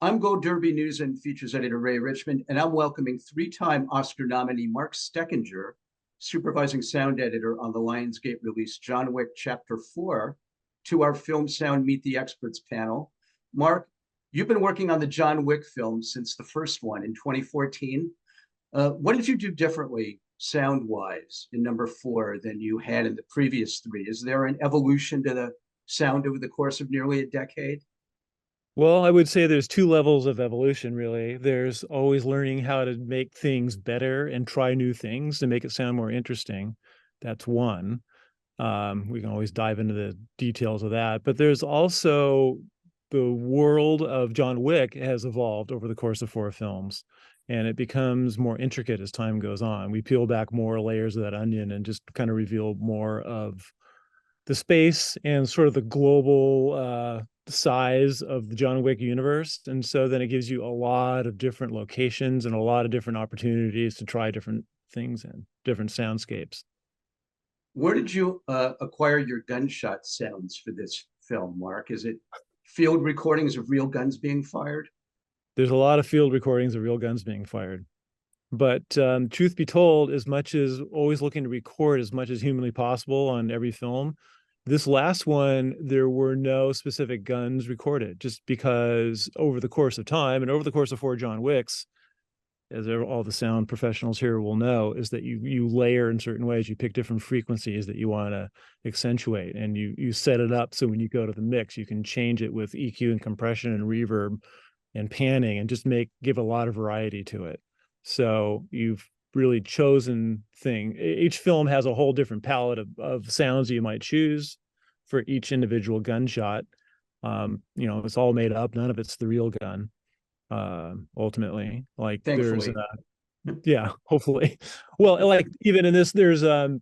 I'm Gold Derby News and Features Editor Ray Richmond, and I'm welcoming three-time Oscar nominee Mark Schoeckinger, supervising sound editor on the Lionsgate release John Wick Chapter 4, to our Film Sound Meet the Experts panel. Mark, you've been working on the John Wick film since the first one in 2014. What did you do differently sound-wise in number 4 than you had in the previous three? Is there an evolution to the sound over the course of nearly a decade? Well, I would say there's two levels of evolution, really. There's always learning how to make things better and try new things to make it sound more interesting. That's one. We can always dive into the details of that. But there's also the world of John Wick has evolved over the course of 4 films, and it becomes more intricate as time goes on. We peel back more layers of that onion and just kind of reveal more of the space and sort of the global size of the John Wick universe. And so then it gives you a lot of different locations and a lot of different opportunities to try different things in different soundscapes. Where did you acquire your gunshot sounds for this film, Mark? Is it field recordings of real guns being fired? There's a lot of field recordings of real guns being fired. But truth be told, as much as always looking to record as much as humanly possible on every film, this last one, there were no specific guns recorded just because over the course of time and over the course of 4 John Wicks, as all the sound professionals here will know, is that you layer in certain ways. You pick different frequencies that you want to accentuate, and you set it up so when you go to the mix, you can change it with EQ and compression and reverb and panning and just give a lot of variety to it. So you've really chosen thing. Each film has a whole different palette of sounds you might choose for each individual gunshot. It's all made up. None of it's the real gun. Ultimately, like there's Thankfully. yeah, hopefully. Well, like even in this, there's a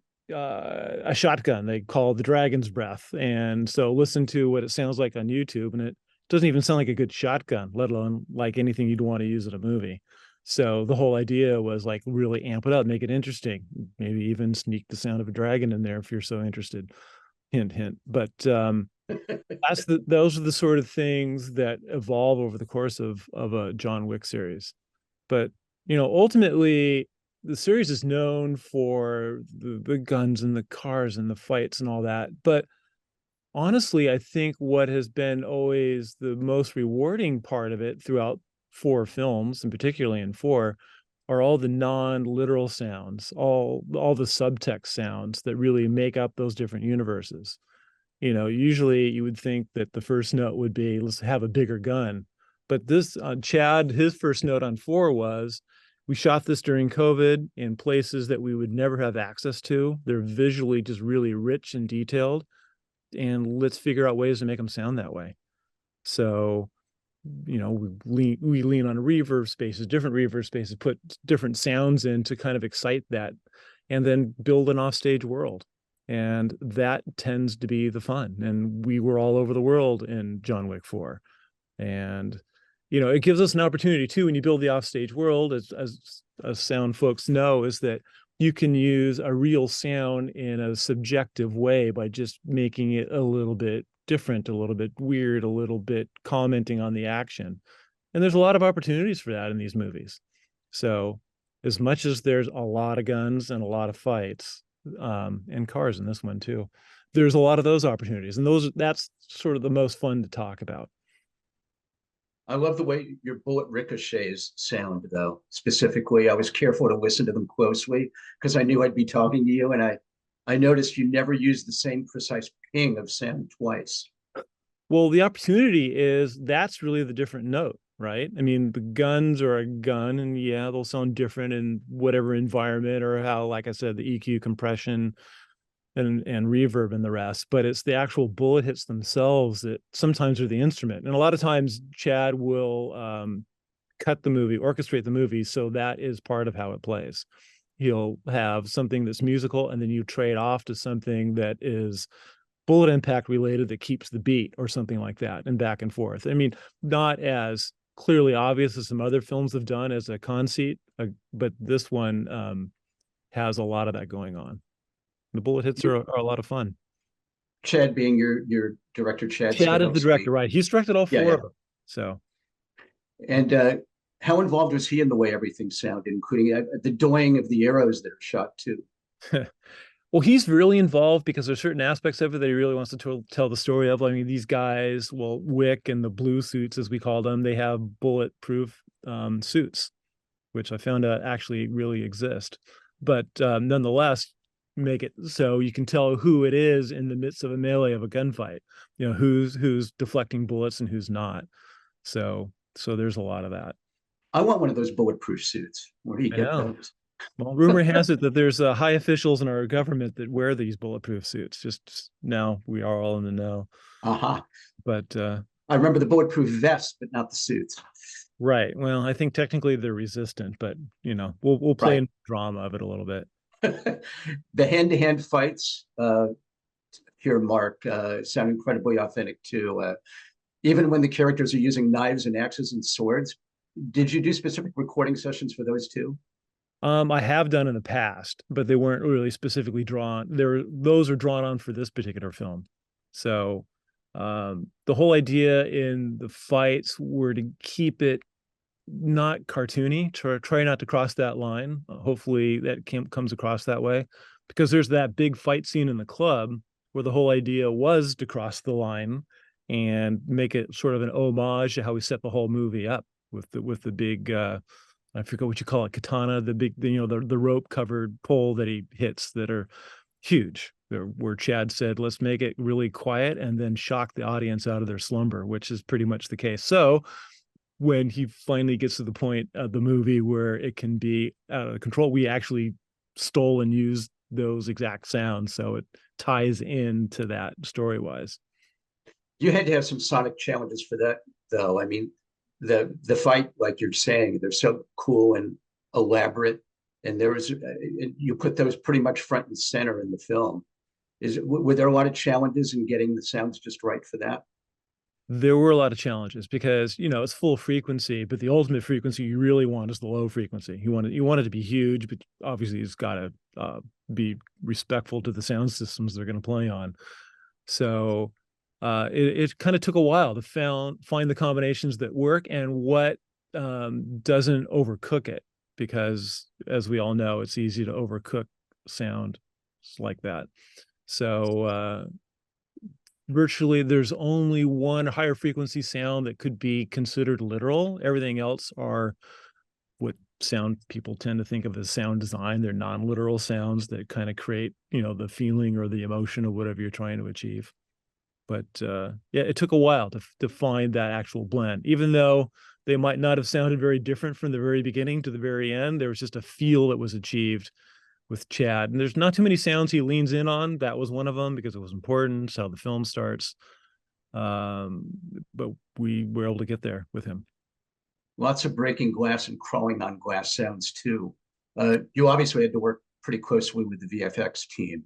shotgun they call the Dragon's Breath, and so listen to what it sounds like on YouTube, and it doesn't even sound like a good shotgun, let alone like anything you'd want to use in a movie. So the whole idea was like really amp it up, make it interesting, maybe even sneak the sound of a dragon in there if you're so interested. Hint, hint. But those are the sort of things that evolve over the course of a John Wick series. But ultimately, the series is known for the guns and the cars and the fights and all that. But honestly, I think what has been always the most rewarding part of it throughout 4 films, and particularly in 4, are all the non-literal sounds, all the subtext sounds that really make up those different universes. Usually you would think that the first note would be, let's have a bigger gun. But this, Chad, his first note on 4 was, we shot this during COVID in places that we would never have access to. They're visually just really rich and detailed, and let's figure out ways to make them sound that way. So, we lean on reverb spaces, different reverb spaces, put different sounds in to kind of excite that, and then build an offstage world. And that tends to be the fun. And we were all over the world in John Wick 4. And, it gives us an opportunity too, when you build the offstage world, as sound folks know, is that you can use a real sound in a subjective way by just making it a little bit different, a little bit weird, a little bit commenting on the action. And there's a lot of opportunities for that in these movies. So as much as there's a lot of guns and a lot of fights, and cars in this one too, there's a lot of those opportunities. And that's sort of the most fun to talk about. I love the way your bullet ricochets sound, though. Specifically, I was careful to listen to them closely because I knew I'd be talking to you, and I noticed you never use the same precise ping of sound twice. Well, the opportunity is that's really the different note, right? I mean, the guns are a gun, and yeah, they'll sound different in whatever environment or how, like I said, the EQ compression and reverb and the rest, but it's the actual bullet hits themselves that sometimes are the instrument. And a lot of times Chad will cut the movie, orchestrate the movie, so that is part of how it plays. He'll have something that's musical, and then you trade off to something that is bullet impact related that keeps the beat or something like that, and back and forth. I mean, not as clearly obvious as some other films have done as a conceit, but this one has a lot of that going on. The bullet hits are a lot of fun. Chad being your director, Chad Chad is the director, Stahelski. right? He's directed all Yeah, 4 yeah. of them. So And how involved was he in the way everything sounded, including the doing of the arrows that are shot too? Well, he's really involved because there's certain aspects of it that he really wants to tell the story of. I mean, these guys, well, Wick and the blue suits, as we call them, they have bulletproof suits, which I found out actually really exist. But nonetheless, make it so you can tell who it is in the midst of a melee of a gunfight. You know, who's deflecting bullets and who's not. So there's a lot of that. I want one of those bulletproof suits. Where do you I get know. those? Well, rumor has it that there's high officials in our government that wear these bulletproof suits. Just now, we are all in the know. Aha. But I remember the bulletproof vest, but not the suits. right, well, I think technically they're resistant, but we'll play Right. in the drama of it a little bit. The hand-to-hand fights here, Mark, sound incredibly authentic too. Even when the characters are using knives and axes and swords, did you do specific recording sessions for those too? I have done in the past, but they weren't really specifically drawn. Those are drawn on for this particular film. So the whole idea in the fights were to keep it not cartoony, try not to cross that line. Hopefully that comes across that way, because there's that big fight scene in the club where the whole idea was to cross the line and make it sort of an homage to how we set the whole movie up with the big I forget what you call it, katana, the big, the rope covered pole that he hits that are huge. Where Chad said, let's make it really quiet and then shock the audience out of their slumber, which is pretty much the case. So when he finally gets to the point of the movie where it can be out of control, we actually stole and used those exact sounds. So it ties into that story-wise. You had to have some sonic challenges for that, though. I mean, the fight, like you're saying, they're so cool and elaborate, and you put those pretty much front and center in the film. Were there a lot of challenges in getting the sounds just right for that? There were a lot of challenges because it's full frequency, but the ultimate frequency you really want is the low frequency. You want it to be huge, but obviously it's got to be respectful to the sound systems they're going to play on. So it kind of took a while to find the combinations that work and what doesn't overcook it, because as we all know, it's easy to overcook sound like that. So virtually there's only one higher frequency sound that could be considered literal. Everything else are what sound people tend to think of as sound design. They're non-literal sounds that kind of create, the feeling or the emotion of whatever you're trying to achieve. But yeah, it took a while to find that actual blend. Even though they might not have sounded very different from the very beginning to the very end, there was just a feel that was achieved with Chad. And there's not too many sounds he leans in on. That was one of them because it was important. It's how the film starts. But we were able to get there with him. Lots of breaking glass and crawling on glass sounds too. You obviously had to work pretty closely with the VFX team.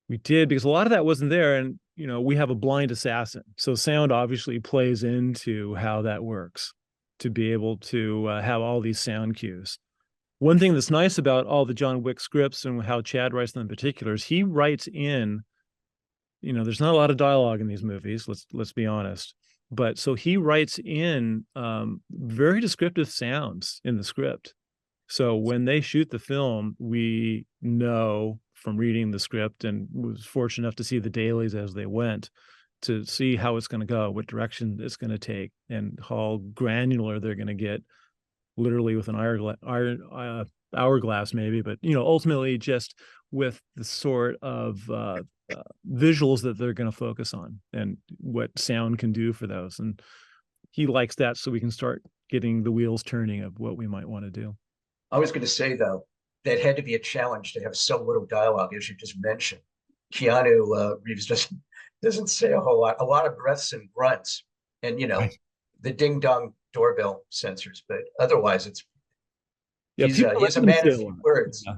We did, because a lot of that wasn't there. And, we have a blind assassin. So sound obviously plays into how that works to be able to have all these sound cues. One thing that's nice about all the John Wick scripts and how Chad writes them in particular is he writes in, there's not a lot of dialogue in these movies. Let's be honest. But so he writes in very descriptive sounds in the script. So when they shoot the film, we know from reading the script, and was fortunate enough to see the dailies as they went, to see how it's going to go, what direction it's going to take, and how granular they're going to get, literally with an hourglass maybe, but ultimately just with the sort of visuals that they're going to focus on and what sound can do for those. And he likes that, so we can start getting the wheels turning of what we might want to do. I was going to say, though, that had to be a challenge to have so little dialogue, as you just mentioned. Keanu Reeves doesn't say a whole lot, a lot of breaths and grunts, and Right. the ding dong doorbell sensors. But otherwise, Yeah, he's people let a him man say of a few lot. words. Yeah.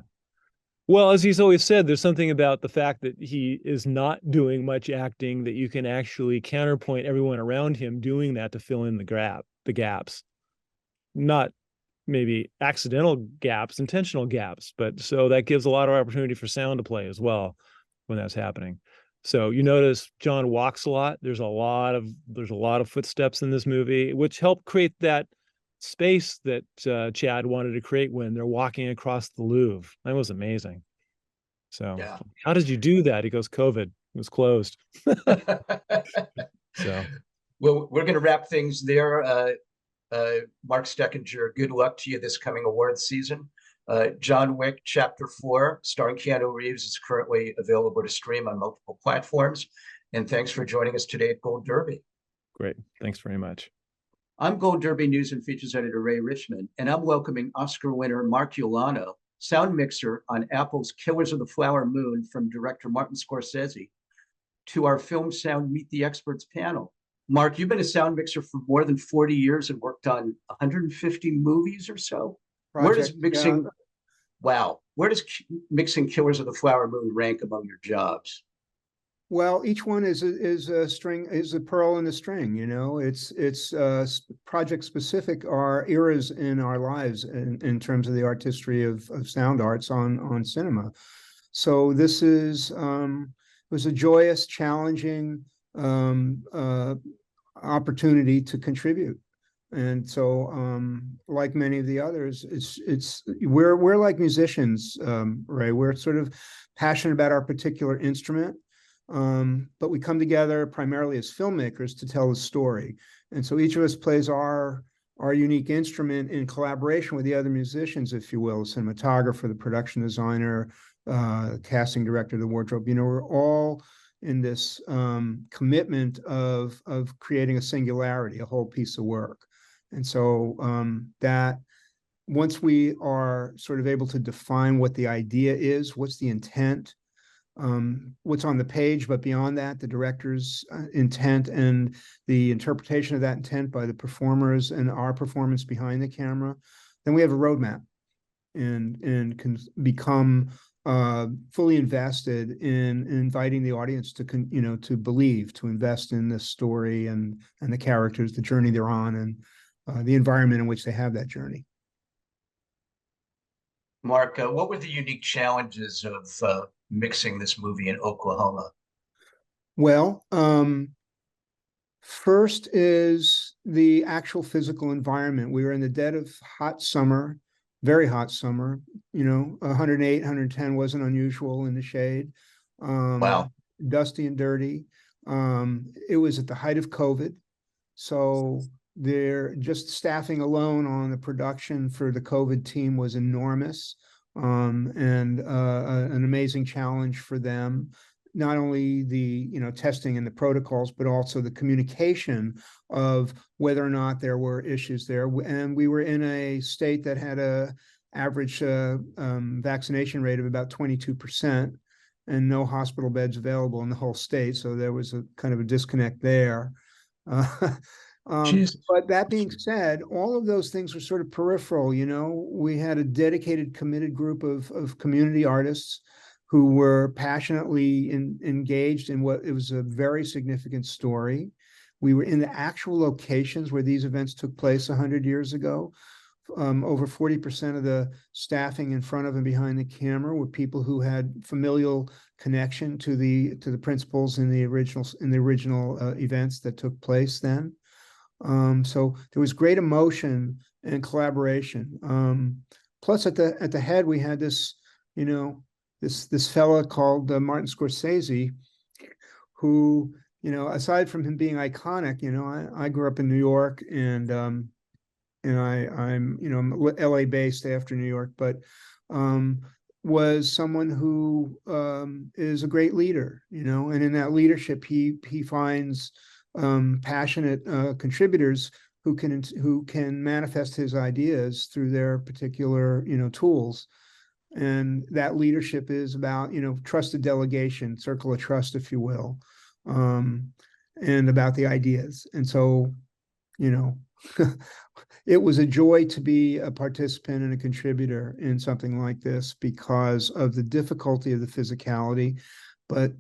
Well, as he's always said, there's something about the fact that he is not doing much acting that you can actually counterpoint everyone around him doing that to fill in the gaps. Not maybe accidental gaps, intentional gaps, but so that gives a lot of opportunity for sound to play as well when that's happening. So you notice John walks a lot. There's a lot of footsteps in this movie, which help create that space that Chad wanted to create when they're walking across the Louvre. That was amazing. So Yeah. how did you do that? He goes, COVID. It was closed. So Well, we're going to wrap things there. Mark Steckinger, good luck to you this coming awards season. John Wick Chapter 4, starring Keanu Reeves, is currently available to stream on multiple platforms. And thanks for joining us today at Gold Derby. great. Thanks very much. I'm Gold Derby News and Features Editor Ray Richmond, and I'm welcoming Oscar winner Mark Ulano, sound mixer on Apple's Killers of the Flower Moon from director Martin Scorsese, to our Film Sound Meet the Experts panel. Mark, you've been a sound mixer for more than 40 years and worked on 150 movies or so. Where does mixing, wow, where does mixing Killers of the Flower Moon rank among your jobs? Well, each one is a string, is a pearl in the string. You know, it's project specific, are eras in our lives in terms of the artistry of sound arts on cinema. So this is was a joyous, challenging opportunity to contribute. And so, like many of the others, we're like musicians, Ray. We're sort of passionate about our particular instrument, but we come together primarily as filmmakers to tell the story. And so each of us plays our unique instrument in collaboration with the other musicians, if you will, the cinematographer, the production designer, casting director, the wardrobe. You know, we're all in this commitment of creating a singularity, a whole piece of work. And so that once we are sort of able to define what the idea is, what's the intent, what's on the page, but beyond that, the director's intent and the interpretation of that intent by the performers and our performance behind the camera, then we have a roadmap and can become fully invested in inviting the audience to to believe, to invest in this story and the characters, the journey they're on, and the environment in which they have that journey. Mark, what were the unique challenges of mixing this movie in Oklahoma? Well, first is the actual physical environment. We were in the dead of hot summer, very hot summer, 108, 110 wasn't unusual in the shade. Wow. Dusty and dirty. It was at the height of COVID. So they're just staffing alone on the production for the COVID team was enormous, and an amazing challenge for them. Not only the testing and the protocols, but also the communication of whether or not there were issues there. And we were in a state that had a average vaccination rate of about 22%, and no hospital beds available in the whole state. So there was a kind of a disconnect there. But that being said, all of those things were sort of peripheral. We had a dedicated, committed group of community artists who were passionately engaged in what it was a very significant story. We were in the actual locations where these events took place 100 years ago. Over 40% of the staffing in front of and behind the camera were people who had familial connection to the principals in the original events that took place then. So there was great emotion and collaboration. Plus, at the head, we had this, this fella called Martin Scorsese, who, aside from him being iconic, I grew up in New York, and I'm LA based after New York, but was someone who is a great leader, and in that leadership, he finds passionate contributors who can manifest his ideas through their particular tools. And that leadership is about trusted delegation, circle of trust, if you will, and about the ideas. And so it was a joy to be a participant and a contributor in something like this because of the difficulty of the physicality, but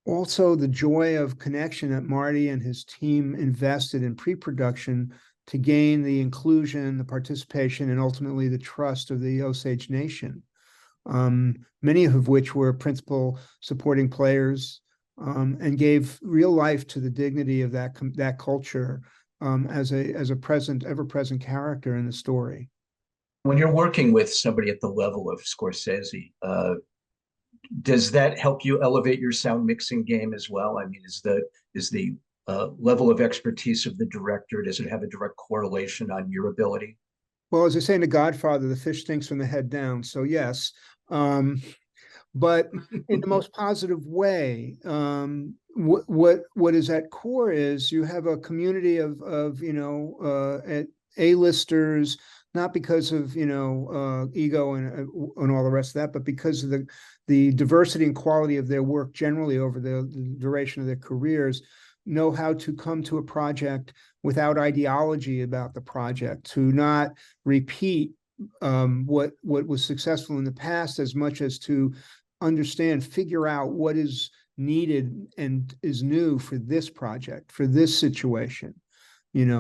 also the joy of connection that Marty and his team invested in pre-production to gain the inclusion, the participation, and ultimately the trust of the Osage Nation, many of which were principal supporting players and gave real life to the dignity of that culture as a present, ever-present character in the story. When you're working with somebody at the level of Scorsese, does that help you elevate your sound mixing game as well? I mean, is the level of expertise of the director, does it have a direct correlation on your ability? Well, as I say in The Godfather, the fish stinks from the head down. So yes, but in the most positive way. What is at core is you have a community of A-listers, not because of ego and all the rest of that, but because of the diversity and quality of their work generally over the duration of their careers, know how to come to a project without ideology about the project, to not repeat what was successful in the past as much as to understand, figure out what is needed and is new for this project, for this situation,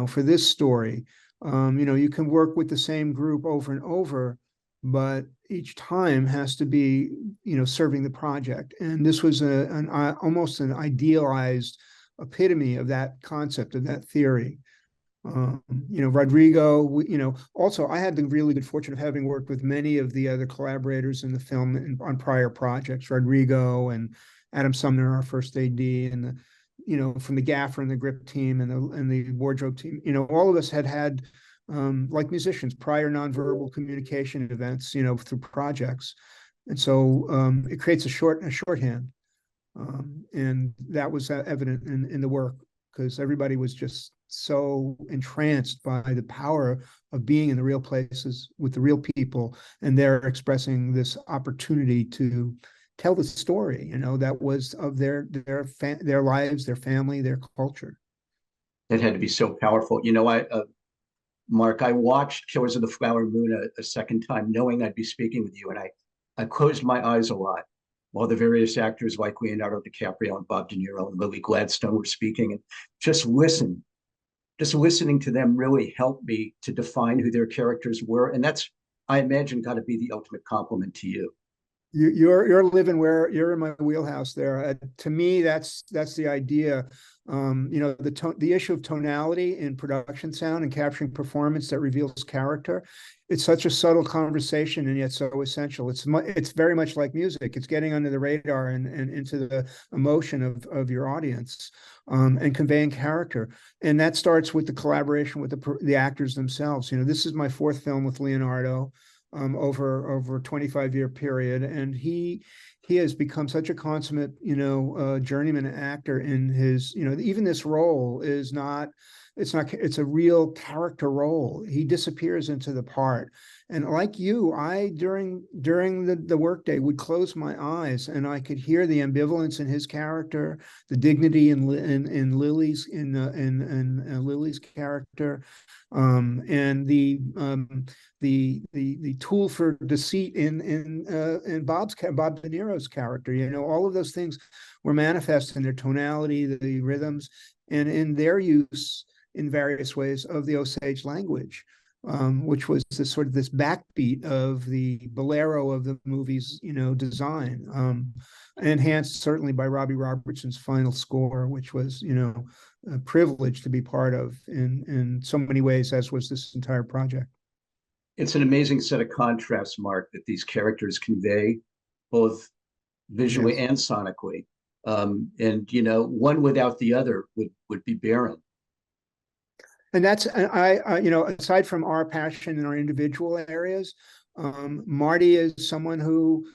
for this story. You can work with the same group over and over, but each time has to be, serving the project. And this was almost an idealized epitome of that concept, of that theory. Rodrigo, also I had the really good fortune of having worked with many of the other collaborators in the film on prior projects, Rodrigo and Adam Sumner, our first AD, and from the gaffer and the grip team and the wardrobe team, all of us had like musicians, prior nonverbal communication events, through projects. And so it creates a shorthand. And that was evident in the work, because everybody was just so entranced by the power of being in the real places with the real people, and they're expressing this opportunity to tell the story, that was of their lives, their family, their culture. It had to be so powerful. Mark, I watched Killers of the Flower Moon a second time, knowing I'd be speaking with you, and I closed my eyes a lot while the various actors like Leonardo DiCaprio and Bob De Niro and Lily Gladstone were speaking, and just listening to them really helped me to define who their characters were. And that's, I imagine, got to be the ultimate compliment to you. You're living where you're in my wheelhouse there. To me, that's the idea. The issue of tonality in production sound and capturing performance that reveals character. It's such a subtle conversation and yet so essential. It's very much like music. It's getting under the radar and into the emotion of your audience, and conveying character. And that starts with the collaboration with the actors themselves. This is my fourth film with Leonardo. Over a 25-year period, and he has become such a consummate, journeyman actor in his, even this role is not, it's a real character role. He disappears into the part. And like you, I during the workday would close my eyes and I could hear the ambivalence in his character, the dignity in Lily's Lily's character, and the tool for deceit in Bob De Niro's character. All of those things were manifest in their tonality, the rhythms, and in their use in various ways of the Osage language, which was this backbeat of the bolero of the movie's design, enhanced certainly by Robbie Robertson's final score, which was a privilege to be part of in so many ways, as was this entire project. It's an amazing set of contrasts, Mark, that these characters convey, both visually and sonically. And one without the other would be barren. And that's, I aside from our passion in our individual areas, Marty is someone who,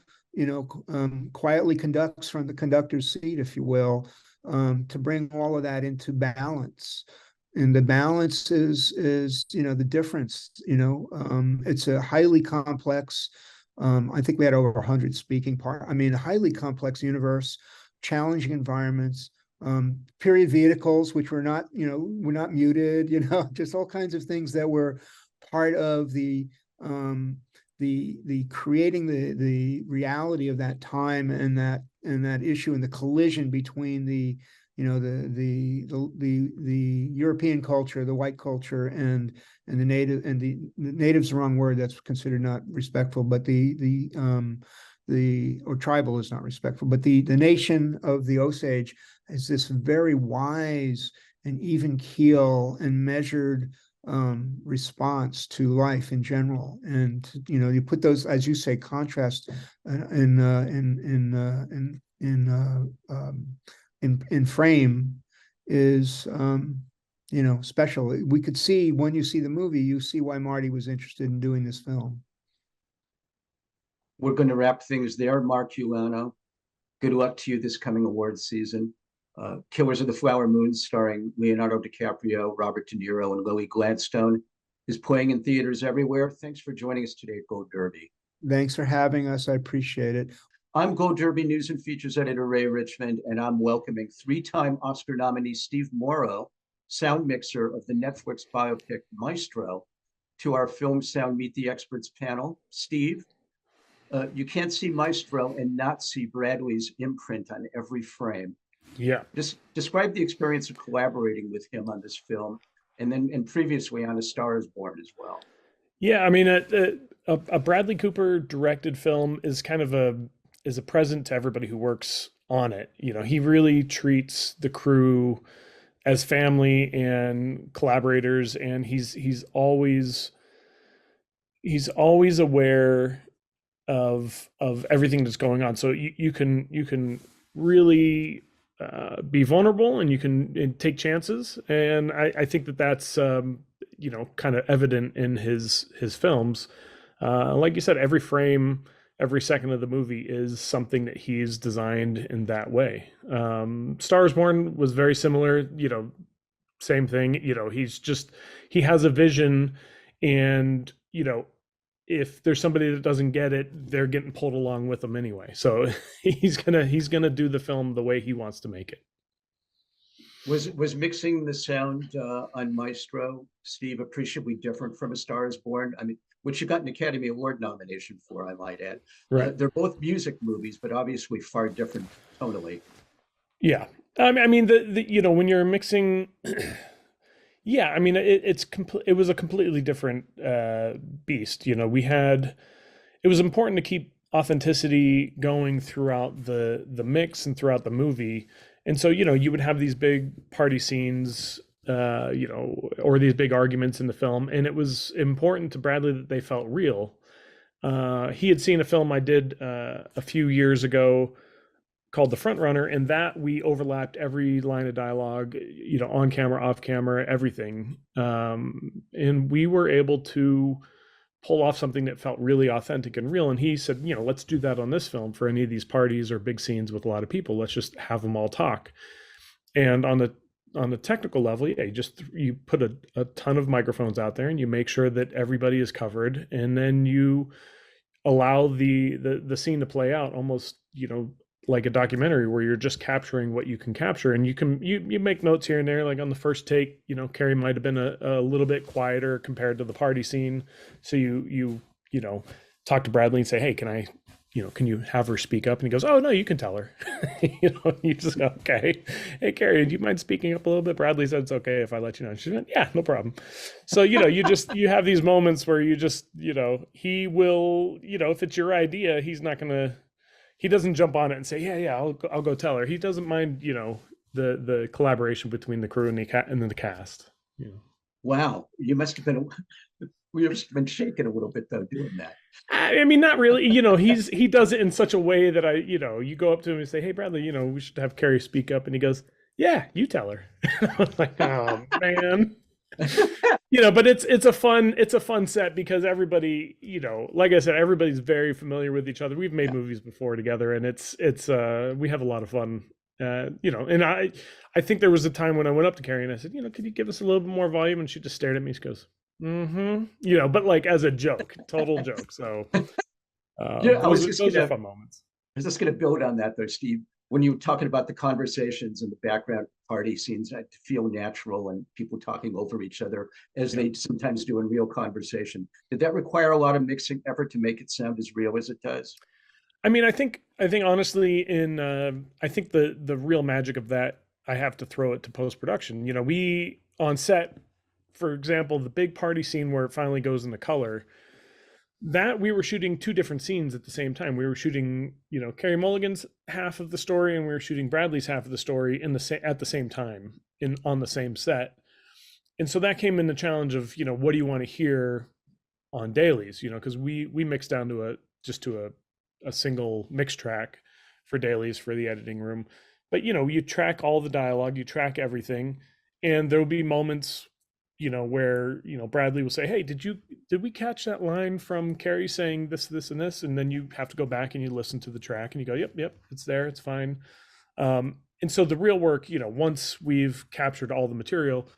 quietly conducts from the conductor's seat, if you will, to bring all of that into balance. And the balance is the difference. It's a highly complex. I think we had over 100 speaking parts. I mean, a highly complex universe, challenging environments. Period vehicles, which were not muted, just all kinds of things that were part of the creating the reality of that time and that issue and the collision between the European culture, the white culture, and the native's the wrong word, that's considered not respectful, but the or tribal is not respectful, but the nation of the Osage is this very wise and even keel and measured response to life in general. And you put those, as you say, contrast in frame is special. We could see, when you see the movie, you see why Marty was interested in doing this film. We're going to wrap things there. Mark Ulano, good luck to you this coming awards season. Killers of the Flower Moon, starring Leonardo DiCaprio, Robert De Niro, and Lily Gladstone, is playing in theaters everywhere. Thanks for joining us today at Gold Derby. Thanks for having us. I appreciate it. I'm Gold Derby News and Features Editor Ray Richmond, and I'm welcoming three-time Oscar nominee Steve Morrow, sound mixer of the Netflix biopic Maestro, to our Film Sound Meet the Experts panel. Steve, you can't see Maestro and not see Bradley's imprint on every frame. Yeah. Just describe the experience of collaborating with him on this film, and previously on A Star Is Born as well. Yeah, I mean, a Bradley Cooper directed film is kind of a present to everybody who works on it. He really treats the crew as family and collaborators, and he's always aware of everything that's going on. So you can really be vulnerable, and you can take chances. And I think that's kind of evident in his films. Like you said, every frame, every second of the movie is something that he's designed in that way. Star Is Born was very similar, same thing. He has a vision, and if there's somebody that doesn't get it, they're getting pulled along with him anyway. So he's gonna do the film the way he wants to make it. Was mixing the sound on Maestro, Steve, appreciably different from A Star Is Born? I mean, which you got an Academy Award nomination for, I might add. Right. They're both music movies, but obviously far different tonally. Yeah. I mean, when you're mixing, yeah, I mean, it was a completely different beast. It was important to keep authenticity going throughout the mix and throughout the movie. And so, you would have these big party scenes, or these big arguments in the film. And it was important to Bradley that they felt real. He had seen a film I did a few years ago called The Front Runner, and that we overlapped every line of dialogue, on camera, off camera, everything. And we were able to pull off something that felt really authentic and real. And he said, let's do that on this film for any of these parties or big scenes with a lot of people. Let's just have them all talk. And on the technical level, yeah, you put a ton of microphones out there, and you make sure that everybody is covered, and then you allow the scene to play out almost, like a documentary, where you're just capturing what you can capture. And you make notes here and there, like on the first take, Carrie might have been a little bit quieter compared to the party scene. So you talk to Bradley and say, hey, can you have her speak up? And he goes, oh no, you can tell her. You just go, okay. Hey Carrie, do you mind speaking up a little bit? Bradley said it's okay if I let you know. She went, yeah, no problem. So, you have these moments where you just, he will, if it's your idea, he doesn't jump on it and say, yeah, I'll go tell her. He doesn't mind, the collaboration between the crew and the cast. Wow, we must have been shaking a little bit though doing that. I mean, not really. He does it in such a way that you go up to him and say, hey Bradley, we should have Carrie speak up, and he goes, yeah, you tell her. I was like, oh man. But it's a fun set, because everybody, like I said, everybody's very familiar with each other. We've made movies before together, and it's we have a lot of fun. And I think there was a time when I went up to Carrie and I said, could you give us a little bit more volume? And she just stared at me. She goes, but like as a joke, total joke. So those are fun moments. I was just going to build on that though, Steve. When you were talking about the conversations and the background party scenes, I feel natural and people talking over each other as they sometimes do in real conversation. Did that require a lot of mixing effort to make it sound as real as it does? I mean, I think honestly, I think the real magic of that, I have to throw it to post-production. We on set, for example, the big party scene where it finally goes into color, that we were shooting two different scenes at the same time. We were shooting, you know, Carey Mulligan's half of the story, and we were shooting Bradley's half of the story at the same time on the same set. And so that came in the challenge of, you know, what do you want to hear on dailies? You know, because we mixed down to a single mix track for dailies for the editing room. But, you know, you track all the dialogue, you track everything, and there will be moments, you know, where, you know, Bradley will say, hey, did we catch that line from Carey saying this, this, and this? And then you have to go back and you listen to the track and you go, yep, it's there, it's fine. And so the real work, you know, once we've captured all the material,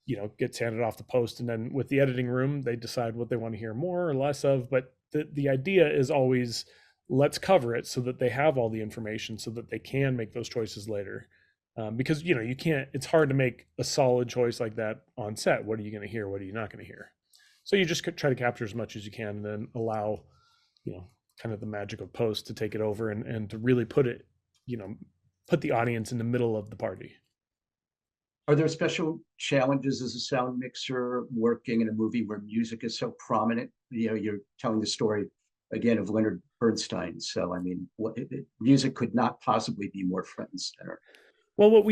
you know, gets handed off to post, and then with the editing room, they decide what they want to hear more or less of. But the idea is always, let's cover it so that they have all the information so that they can make those choices later. Because, you know, you can't, it's hard to make a solid choice like that on set. What are you going to hear? What are you not going to hear? So you just try to capture as much as you can, and then allow, you know, kind of the magic of post to take it over and to really put it, you know, put the audience in the middle of the party. Are there special challenges as a sound mixer working in a movie where music is so prominent? You know, you're telling the story again of Leonard Bernstein. So, I mean, music could not possibly be more front and center. Well, what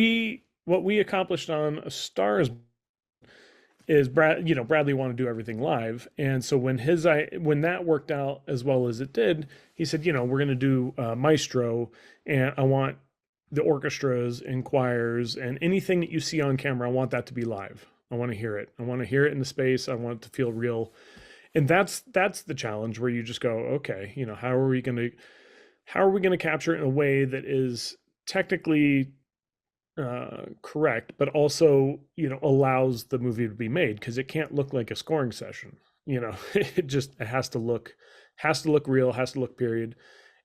we accomplished on A Star is Bradley wanted to do everything live, and so when that worked out as well as it did, he said, you know, we're going to do Maestro, and I want the orchestras and choirs and anything that you see on camera, I want that to be live. I want to hear it. I want to hear it in the space. I want it to feel real. And that's the challenge, where you just go, okay, you know, how are we going to capture it in a way that is technically correct, but also, you know, allows the movie to be made, because it can't look like a scoring session. You know, it has to look real, has to look period.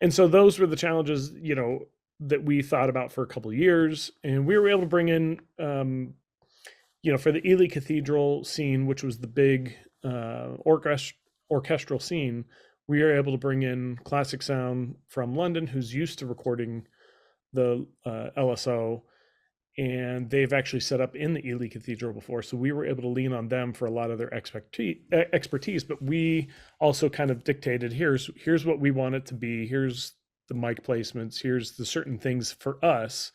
And so those were the challenges, you know, that we thought about for a couple of years, and we were able to bring in, you know, for the Ely Cathedral scene, which was the big orchestral scene, we are able to bring in classic sound from London, who's used to recording the LSO, and they've actually set up in the Ely Cathedral before. So we were able to lean on them for a lot of their expertise, but we also kind of dictated, here's what we want it to be. Here's the mic placements. Here's the certain things for us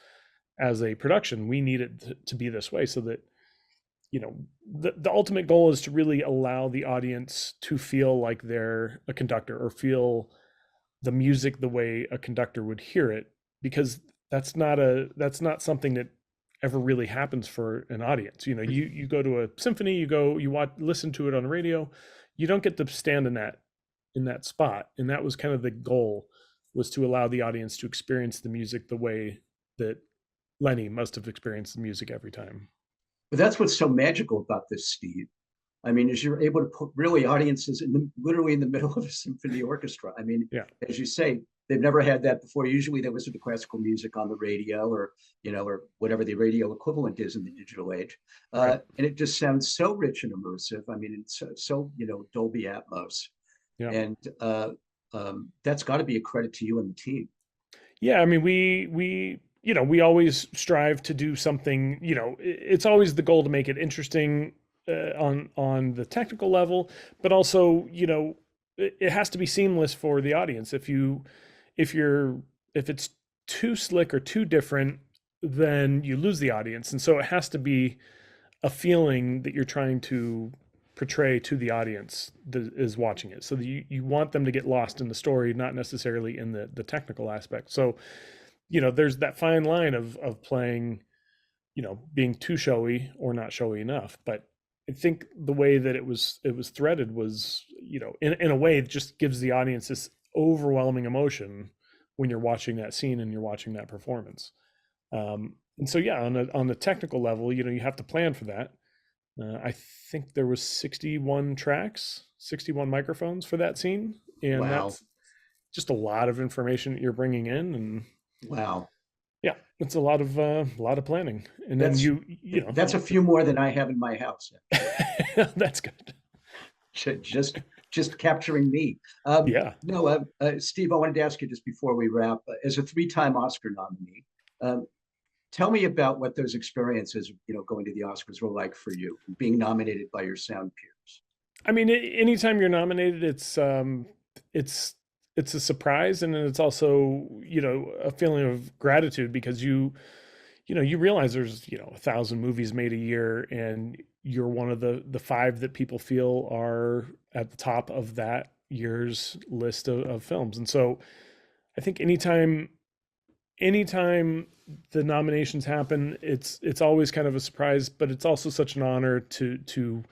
as a production. We need it to be this way, so that, you know, the ultimate goal is to really allow the audience to feel like they're a conductor, or feel the music the way a conductor would hear it, because that's not something that ever really happens for an audience. You know, you go to a symphony, you listen to it on the radio, you don't get to stand in that spot. And that was kind of the goal, was to allow the audience to experience the music the way that Lenny must have experienced the music every time. But that's what's so magical about this, Steve. I mean, is you're able to put really audiences literally in the middle of a symphony orchestra. I mean, yeah, as you say, they've never had that before. Usually they listen to classical music on the radio, or, you know, or whatever the radio equivalent is in the digital age. Right. And it just sounds so rich and immersive. I mean, it's so, you know, Dolby Atmos. Yeah. And that's got to be a credit to you and the team. Yeah, I mean, we you know, we always strive to do something, you know, it's always the goal to make it interesting on the technical level, but also, you know, it has to be seamless for the audience. If it's too slick or too different, then you lose the audience. And so it has to be a feeling that you're trying to portray to the audience that is watching it. So that you want them to get lost in the story, not necessarily in the technical aspect. So, you know, there's that fine line of playing, you know, being too showy or not showy enough. But I think the way that it was threaded was, you know, in a way, it just gives the audience this overwhelming emotion when you're watching that scene and you're watching that performance. And so, yeah, on the technical level, you know, you have to plan for that. I think there was 61 tracks, 61 microphones for that scene, and wow, that's just a lot of information that you're bringing in. And wow, yeah, it's a lot of planning. And then you know, that's a few more than I have in my house. That's good. Just capturing me. Yeah. No, Steve, I wanted to ask you just before we wrap, as a 3-time Oscar nominee, tell me about what those experiences, you know, going to the Oscars were like for you, being nominated by your sound peers. I mean, anytime you're nominated, it's it's a surprise, and then it's also, you know, a feeling of gratitude because you know, you realize there's, you know, 1,000 movies made a year, and you're one of the five that people feel are at the top of that year's list of films. And so I think anytime the nominations happen, it's always kind of a surprise, but it's also such an honor to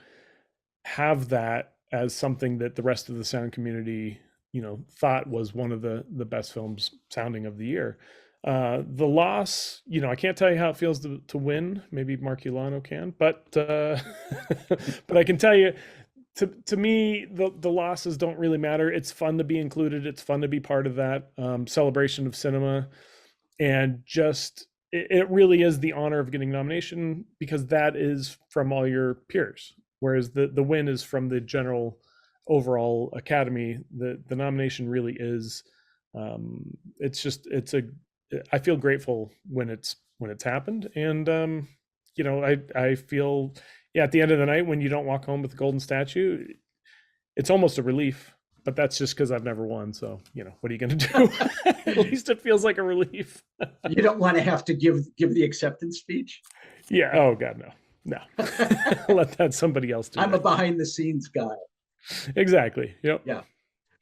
have that as something that the rest of the sound community, you know, thought was one of the best films sounding of the year. The loss, you know, I can't tell you how it feels to win. Maybe Mark Ulano can, but but I can tell you, to me, the losses don't really matter. It's fun to be included. It's fun to be part of that celebration of cinema, and just it really is the honor of getting nomination because that is from all your peers, whereas the win is from the general overall academy. The nomination really is, it's just it's a I feel grateful when it's happened, and you know, I feel, yeah, at the end of the night when you don't walk home with the golden statue, it's almost a relief. But that's just because I've never won. So, you know, what are you going to do? At least it feels like a relief. You don't want to have to give the acceptance speech. Yeah. Oh God, no. Let that somebody else do. I'm a behind the scenes guy. Exactly. Yep. Yeah.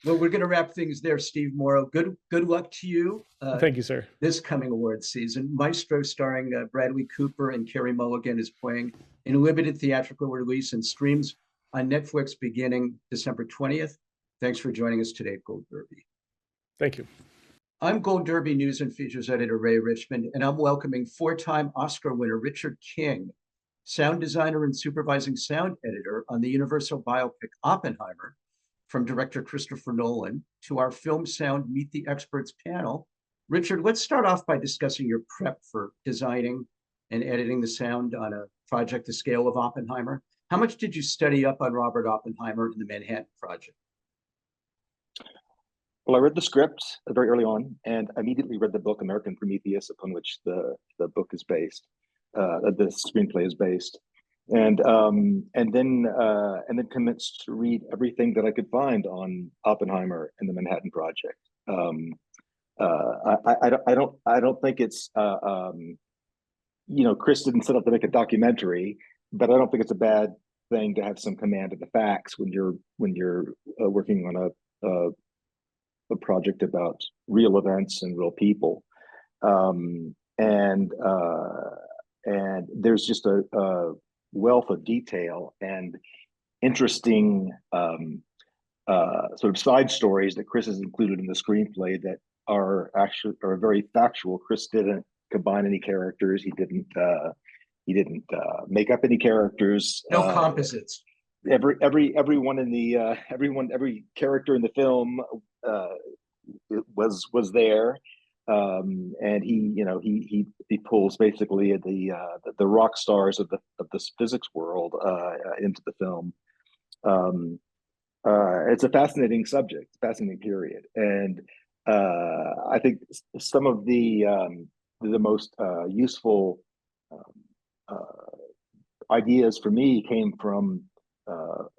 Well, we're going to wrap things there, Steve Morrow. Good luck to you. Thank you, sir. This coming awards season. Maestro, starring Bradley Cooper and Carey Mulligan, is playing in a limited theatrical release and streams on Netflix beginning December 20th. Thanks for joining us today at Gold Derby. Thank you. I'm Gold Derby News and Features Editor Ray Richmond, and I'm welcoming four-time Oscar winner Richard King, sound designer and supervising sound editor on the Universal biopic Oppenheimer, from director Christopher Nolan, to our Film Sound Meet the Experts panel. Richard, let's start off by discussing your prep for designing and editing the sound on a project the scale of Oppenheimer. How much did you study up on Robert Oppenheimer and the Manhattan Project? Well, I read the script very early on and immediately read the book American Prometheus, upon which the book is based, the screenplay is based, and then commenced to read everything that I could find on Oppenheimer and the Manhattan Project. I don't think it's you know, Chris didn't set up to make a documentary, but I don't think it's a bad thing to have some command of the facts when you're working on a project about real events and real people, and there's just a wealth of detail and interesting sort of side stories that Chris has included in the screenplay that are very factual. Chris didn't combine any characters. He didn't make up any characters. No composites. Everyone in the every character in the film was there, and he pulls basically the rock stars of this physics world into the film. It's a fascinating subject, fascinating period, and I think some of the most useful ideas for me came from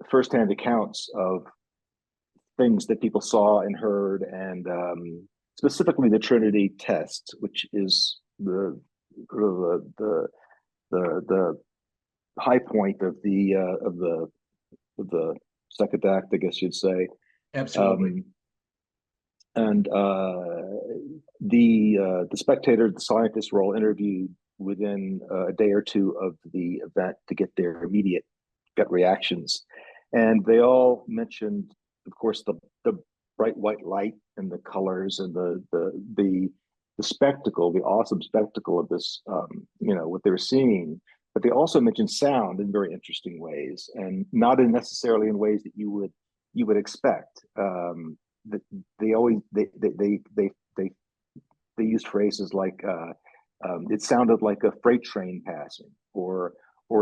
firsthand accounts of things that people saw and heard, and specifically the Trinity test, which is the high point of the second act, I guess you'd say. Absolutely. And the spectator, the scientists, were all interviewed within a day or two of the event to get their immediate gut reactions, and they all mentioned, of course, the bright white light and the colors and the spectacle, the awesome spectacle of this, what they were seeing. But they also mentioned sound in very interesting ways, and not necessarily in ways that you would expect. That they used phrases like it sounded like a freight train passing, or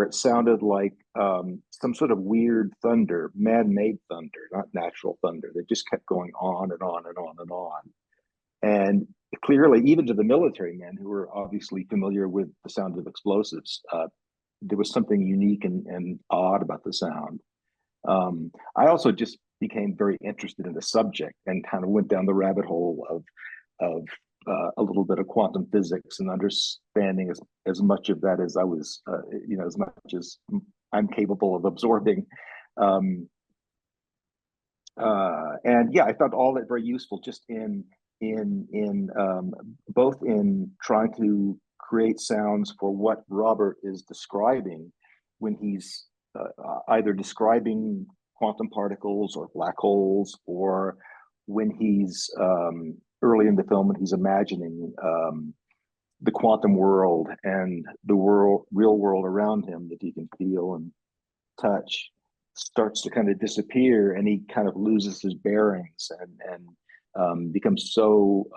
it sounded like some sort of weird thunder, man-made thunder, not natural thunder, that just kept going on and on and on and on. And clearly, even to the military men who were obviously familiar with the sound of explosives, there was something unique and odd about the sound. I also just became very interested in the subject and kind of went down the rabbit hole of a little bit of quantum physics and understanding as much of that as I was, as much as I'm capable of absorbing. And yeah, I found all that very useful, just in both in trying to create sounds for what Robert is describing when he's either describing quantum particles or black holes, or when he's early in the film when he's imagining the quantum world and the real world around him that he can feel and touch starts to kind of disappear, and he kind of loses his bearings and becomes so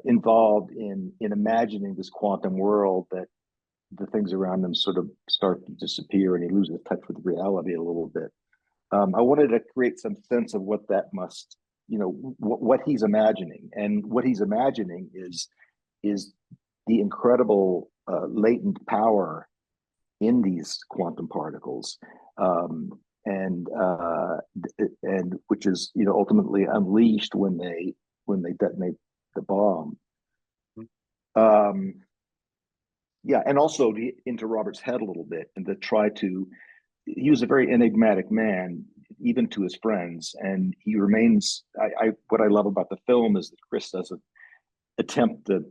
involved in imagining this quantum world that the things around him sort of start to disappear, and he loses touch with reality a little bit. I wanted to create some sense of what that must, what he's imagining, and what he's imagining is the incredible latent power in these quantum particles, and which is ultimately unleashed when they detonate the bomb. Yeah, and also into Robert's head a little bit, and to try to. He was a very enigmatic man, even to his friends, and he remains. What I love about the film is that Chris doesn't attempt to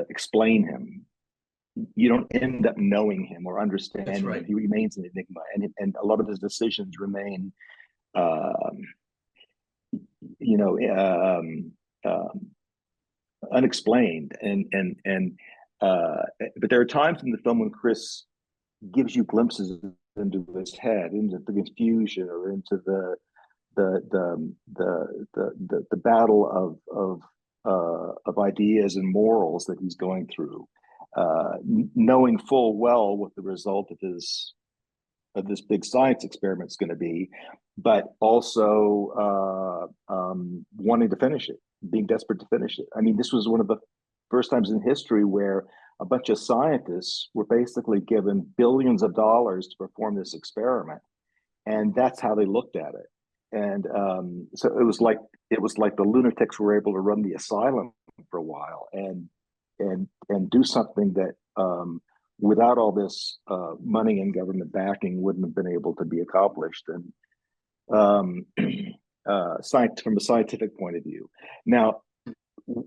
explain him. You don't end up knowing him or understanding right. him. He remains an enigma, and a lot of his decisions remain, unexplained. But there are times in the film when Chris gives you glimpses into his head, into the confusion, or into the battle of ideas and morals that he's going through, knowing full well what the result of this big science experiment is going to be, but also wanting to finish it, being desperate to finish it. I mean, this was one of the first times in history where a bunch of scientists were basically given billions of dollars to perform this experiment, and that's how they looked at it. And so it was like the lunatics were able to run the asylum for a while and do something that without all this money and government backing wouldn't have been able to be accomplished. And from a scientific point of view, now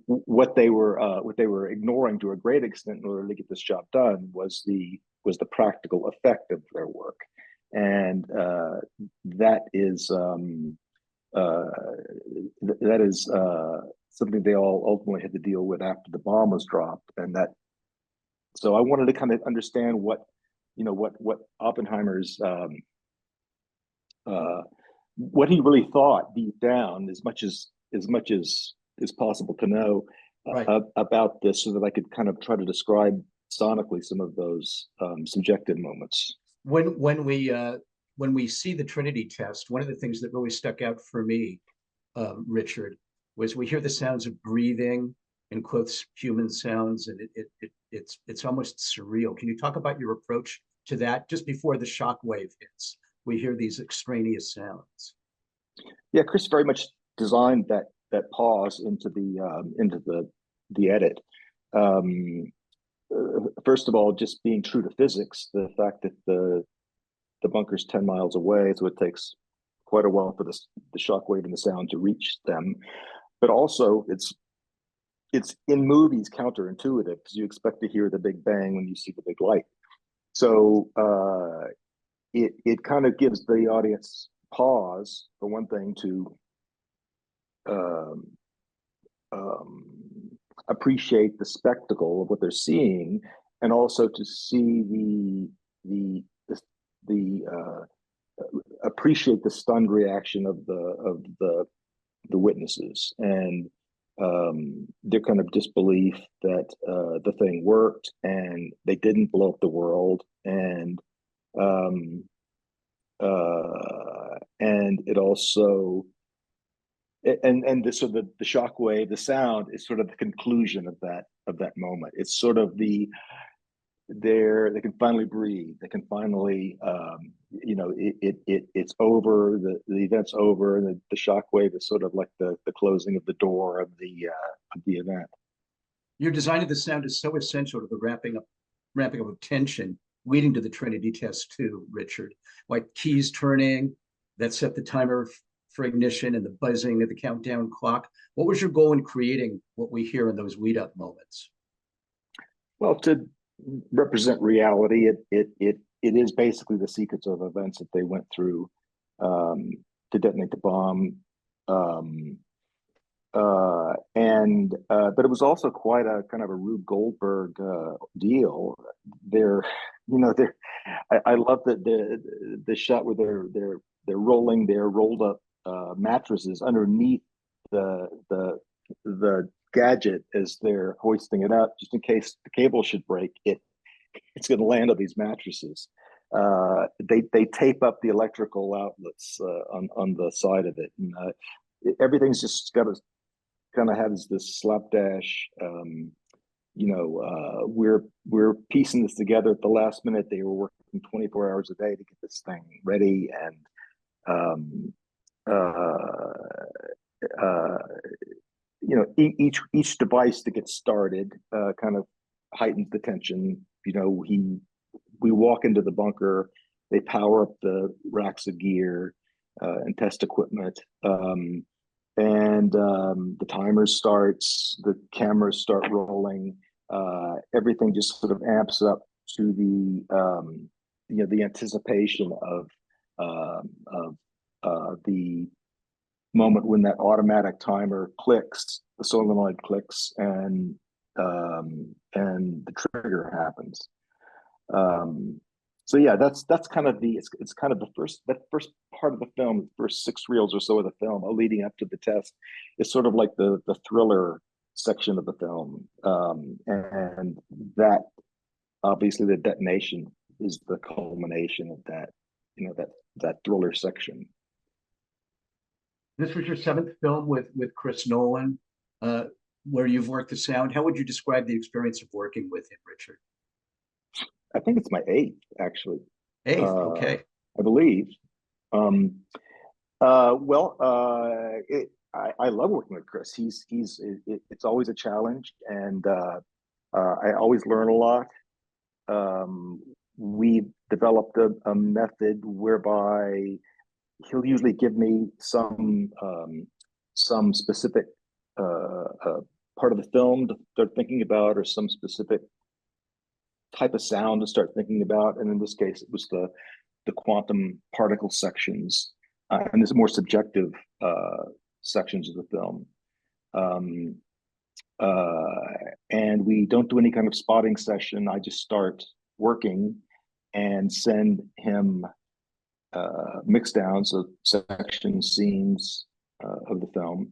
what they were ignoring to a great extent in order to get this job done was the practical effect of their work, and that is something they all ultimately had to deal with after the bomb was dropped. And that, so I wanted to kind of understand what Oppenheimer's what he really thought deep down, as much as is possible to know about this, so that I could kind of try to describe sonically some of those subjective moments. When we see the Trinity test, one of the things that really stuck out for me, Richard, was we hear the sounds of breathing, in quotes, human sounds, and it's almost surreal. Can you talk about your approach to that? Just before the shock wave hits, we hear these extraneous sounds. Yeah, Chris very much designed that pause into the edit. First of all, just being true to physics, the fact that the bunker's 10 miles away, so it takes quite a while for the shock wave and the sound to reach them. But also, it's in movies counterintuitive, because you expect to hear the big bang when you see the big light. So it kind of gives the audience pause, for one thing, to appreciate the spectacle of what they're seeing, and also to see the appreciate the stunned reaction of the witnesses, and their kind of disbelief that the thing worked and they didn't blow up the world, and it also so the shockwave, the sound, is sort of the conclusion of that moment. It's sort of they can finally breathe. They can finally it's over, the event's over, and the shockwave is sort of like the closing of the door of the event. Your design of the sound is so essential to the ramping up of tension leading to the Trinity test too, Richard. Like keys turning that set the timer for ignition and the buzzing of the countdown clock. What was your goal in creating what we hear in those lead up moments? Well, to represent reality, it is basically the sequence of events that they went through to detonate the bomb. But it was also quite a kind of a Rube Goldberg deal. I love that the shot where they're rolling their rolled up mattresses underneath the gadget as they're hoisting it up, just in case the cable should break. It's going to land on these mattresses. They tape up the electrical outlets on the side of it, and everything's just got to kind of has this slapdash. We're piecing this together at the last minute. They were working 24 hours a day to get this thing ready, and each device to get started kind of heightens the tension. We walk into the bunker, they power up the racks of gear and test equipment, and the timer starts, the cameras start rolling, everything just sort of amps up to the anticipation of the moment when that automatic timer clicks, the solenoid clicks, and the trigger happens. So yeah, that's kind of it's kind of the first part of the film, the first 6 reels or so of the film leading up to the test is sort of like the thriller section of the film, and that obviously the detonation is the culmination of that, that thriller section. This was your 7th film with Chris Nolan, where you've worked the sound. How would you describe the experience of working with him, Richard? I think it's my 8th, actually. 8th, okay. I believe. I love working with Chris. It's always a challenge, and I always learn a lot. We've developed a method whereby he'll usually give me some specific part of the film to start thinking about, or some specific type of sound to start thinking about. And in this case, it was the quantum particle sections, and this more subjective sections of the film. And we don't do any kind of spotting session. I just start working and send him mix downs of sections, scenes of the film,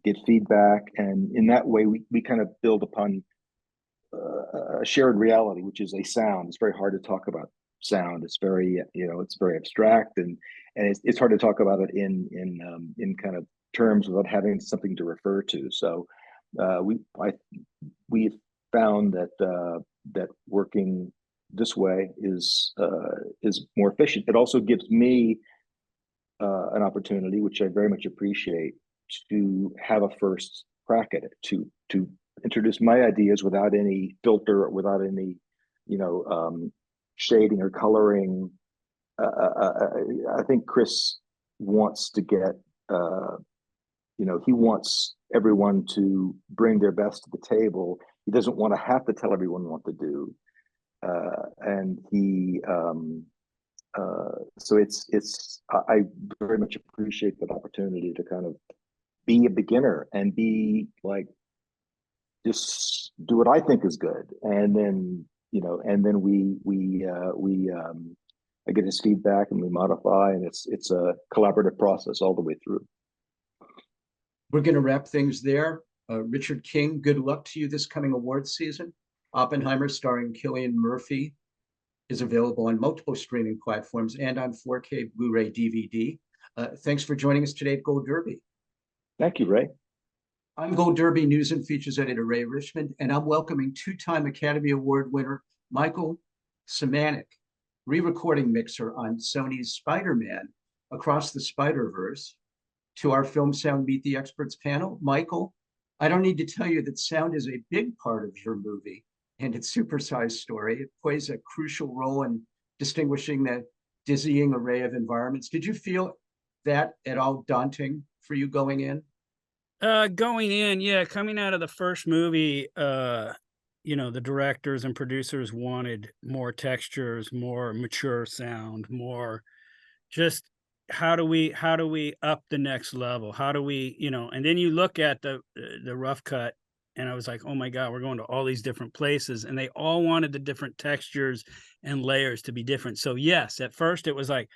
get feedback, and in that way we kind of build upon a shared reality, which is a sound. It's very hard to talk about sound. It's very it's very abstract, and it's hard to talk about it in kind of terms without having something to refer to. So we found that working this way is more efficient. It also gives me an opportunity, which I very much appreciate, to have a first crack at it, to introduce my ideas without any filter, without any shading or coloring. I think Chris wants to get he wants everyone to bring their best to the table. He doesn't want to have to tell everyone what to do. And he so I very much appreciate that opportunity to kind of be a beginner and be like, just do what I think is good, and then I get his feedback and we modify, and it's a collaborative process all the way through. We're going to wrap things there. Richard King, good luck to you this coming awards season. Oppenheimer, starring Cillian Murphy, is available on multiple streaming platforms and on 4K Blu-ray DVD. Thanks for joining us today at Gold Derby. Thank you, Ray. I'm Gold Derby News and Features Editor Ray Richmond, and I'm welcoming 2-time Academy Award winner Michael Semanick re-recording mixer on Sony's Spider-Man Across the Spider-Verse, to our Film Sound Meet the Experts panel. Michael, I don't need to tell you that sound is a big part of your movie and its supersized story. It plays a crucial role in distinguishing the dizzying array of environments. Did you feel that at all daunting for you going in? Going in, yeah, coming out of the first movie, the directors and producers wanted more textures, more mature sound, more just how do we up the next level? How do we, and then you look at the rough cut, and I was like, oh my God, we're going to all these different places, and they all wanted the different textures and layers to be different. So yes, at first it was like,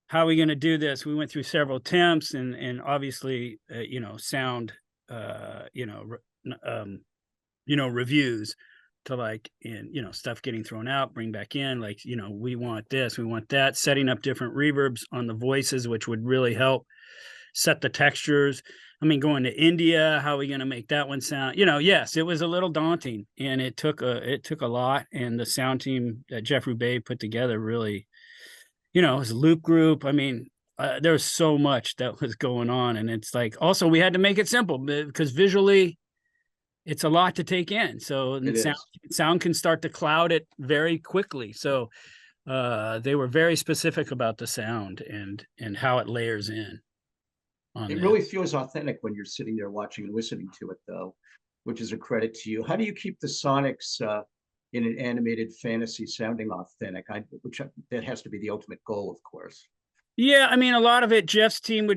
how are we going to do this? We went through several attempts, and obviously, sound, reviews to like, and stuff getting thrown out, bring back in, like, we want this, we want that, setting up different reverbs on the voices, which would really help set the textures. I mean, going to India, how are we going to make that one sound? Yes, it was a little daunting, and it took a lot. And the sound team that Jeffrey Bay put together really, it was a loop group. I mean, there was so much that was going on, and it's like, also we had to make it simple because visually it's a lot to take in. So sound can start to cloud it very quickly. So they were very specific about the sound and how it layers in. It really feels authentic when you're sitting there watching and listening to it, though, which is a credit to you. How do you keep the sonics in an animated fantasy sounding authentic? That has to be the ultimate goal, of course. Yeah, I mean, a lot of it, Jeff's team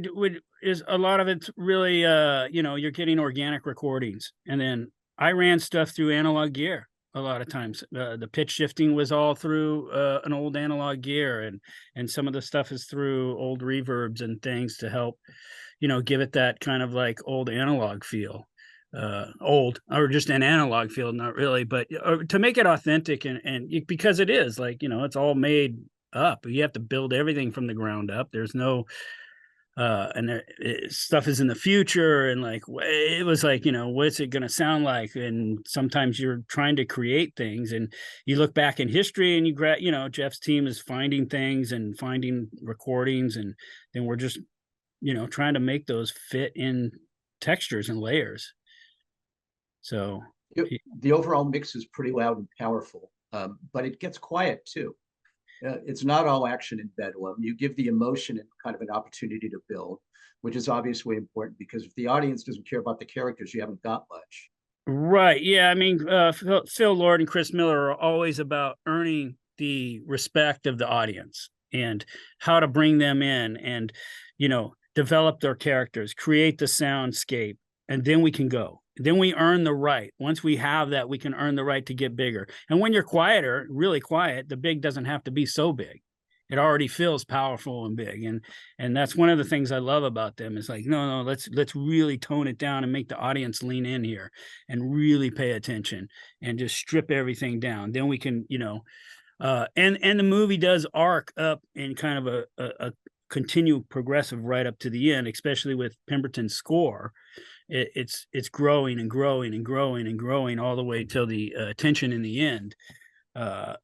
is a lot of it's really, you're getting organic recordings, and then I ran stuff through analog gear a lot of times. The pitch shifting was all through an old analog gear, and some of the stuff is through old reverbs and things to help, give it that kind of like old analog feel. Old or just an analog feel, not really, but to make it authentic and because it is like, it's all made up. You have to build everything from the ground up. There's no stuff is in the future, and like it was like, what's it going to sound like? And sometimes you're trying to create things, and you look back in history, and Jeff's team is finding things and finding recordings, and then we're just trying to make those fit in textures and layers. So the overall mix is pretty loud and powerful, but it gets quiet too. It's not all action and bedlam. You give the emotion and kind of an opportunity to build, which is obviously important, because if the audience doesn't care about the characters, you haven't got much. Right. Yeah. I mean, Phil Lord and Chris Miller are always about earning the respect of the audience and how to bring them in and, develop their characters, create the soundscape, and then we can go. Then we earn the right. Once we have that, we can earn the right to get bigger. And when you're quieter, really quiet, the big doesn't have to be so big. It already feels powerful and big. And that's one of the things I love about them is like, no, let's really tone it down and make the audience lean in here and really pay attention and just strip everything down. Then we can, and the movie does arc up in kind of a continue progressive right up to the end, especially with Pemberton's score. It's growing and growing and growing and growing all the way till the tension in the end.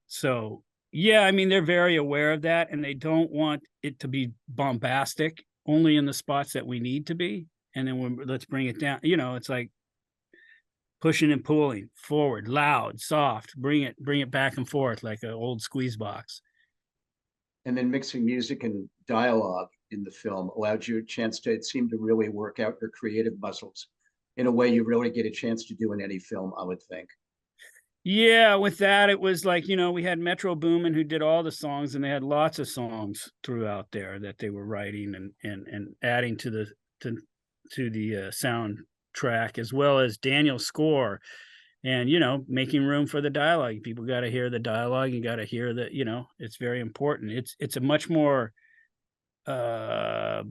So yeah, I mean, they're very aware of that, and they don't want it to be bombastic, only in the spots that we need to be. And then let's bring it down. It's like pushing and pulling forward, loud, soft, bring it back and forth like an old squeeze box. And then mixing music and dialogue in the film allowed you a chance to, it seemed to really work out your creative muscles in a way you really get a chance to do in any film, I would think. Yeah, with that, it was like, we had Metro Boomin who did all the songs, and they had lots of songs throughout there that they were writing and adding to the soundtrack, as well as Daniel's score. And, making room for the dialogue. People got to hear the dialogue. You got to hear that, it's very important. It's a much more, the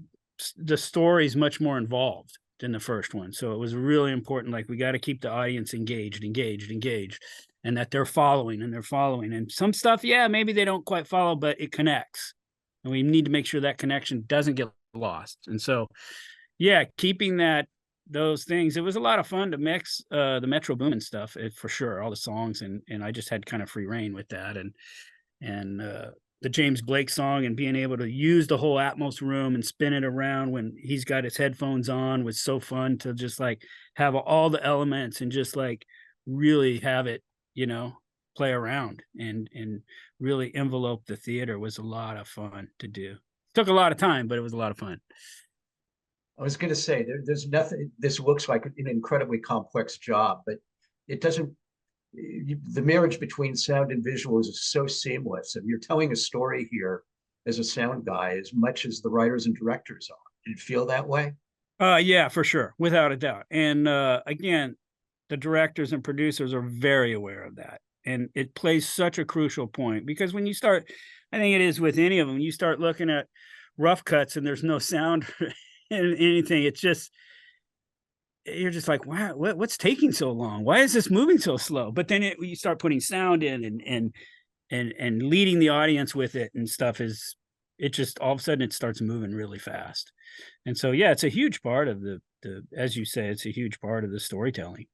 story's much more involved than the first one. So it was really important. Like, we got to keep the audience engaged, and that they're following. And some stuff, yeah, maybe they don't quite follow, but it connects. And we need to make sure that connection doesn't get lost. And so, yeah, keeping those things. It was a lot of fun to mix the Metro Boomin stuff, for sure, all the songs, and I just had kind of free reign with that. And and the James Blake song, and being able to use the whole Atmos room and spin it around when he's got his headphones on was so fun to just like have all the elements and just like really have it, play around and really envelope the theater. Was a lot of fun to do. Took a lot of time, but it was a lot of fun. I was going to say there's nothing. This looks like an incredibly complex job, but it doesn't. The marriage between sound and visuals is so seamless, and you're telling a story here as a sound guy as much as the writers and directors are. Did it feel that way? Yeah, for sure, without a doubt. And again, the directors and producers are very aware of that, and it plays such a crucial point, because when you start, I think it is with any of them, you start looking at rough cuts and there's no sound and anything, it's just, you're just like, wow, what's taking so long? Why is this moving so slow? But then you start putting sound in and leading the audience with it and stuff, it just all of a sudden it starts moving really fast. And so, yeah, it's a huge part of the as you say, it's a huge part of the storytelling.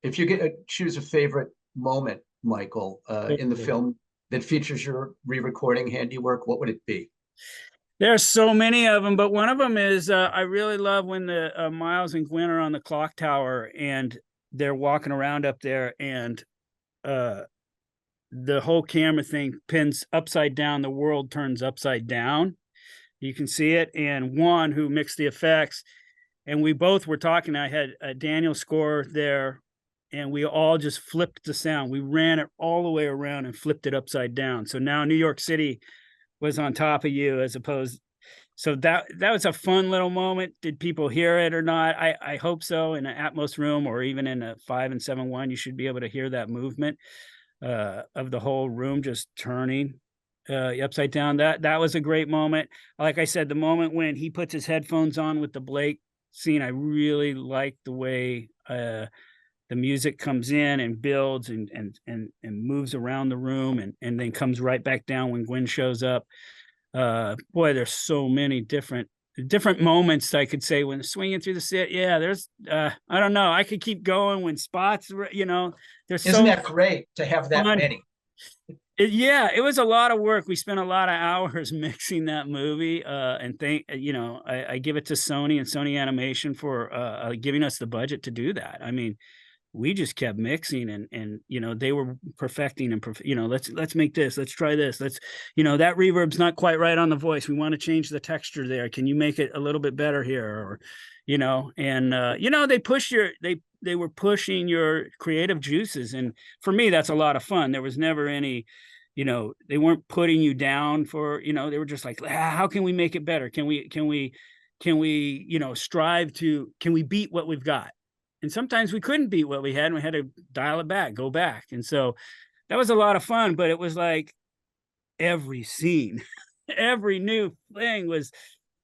If you get to choose a favorite moment, Michael, in the film that features your re-recording handiwork, what would it be? There's so many of them, but one of them is I really love when the Miles and Gwen are on the clock tower and they're walking around up there, and the whole camera thing pins upside down. The world turns upside down. You can see it. And Juan, who mixed the effects, and we both were talking. I had a Daniel score there, and we all just flipped the sound. We ran it all the way around and flipped it upside down. So now New York City was on top of you, as opposed. So that was a fun little moment. Did people hear it or not? I hope so. In an Atmos room, or even in a 5 and 7.1, you should be able to hear that movement of the whole room just turning upside down. That was a great moment. Like I said, the moment when he puts his headphones on with the Blake scene, I really like the way the music comes in and builds and moves around the room and then comes right back down when Gwen shows up. Boy, there's so many different moments I could say when swinging through the set. Yeah, there's I don't know. I could keep going when spots, there's Isn't that great to have that fun. many? Yeah, it was a lot of work. We spent a lot of hours mixing that movie, and I give it to Sony and Sony Animation for giving us the budget to do that. I mean, we just kept mixing and they were perfecting and let's make this, let's try this, let's that reverb's not quite right on the voice, we want to change the texture there, can you make it a little bit better here, or they were pushing your creative juices, and for me that's a lot of fun. There was never any they weren't putting you down for they were just like, how can we make it better, can we strive to, can we beat what we've got? And sometimes we couldn't beat what we had, and we had to dial it back, go back. And so that was a lot of fun, but it was like every scene, every new thing was,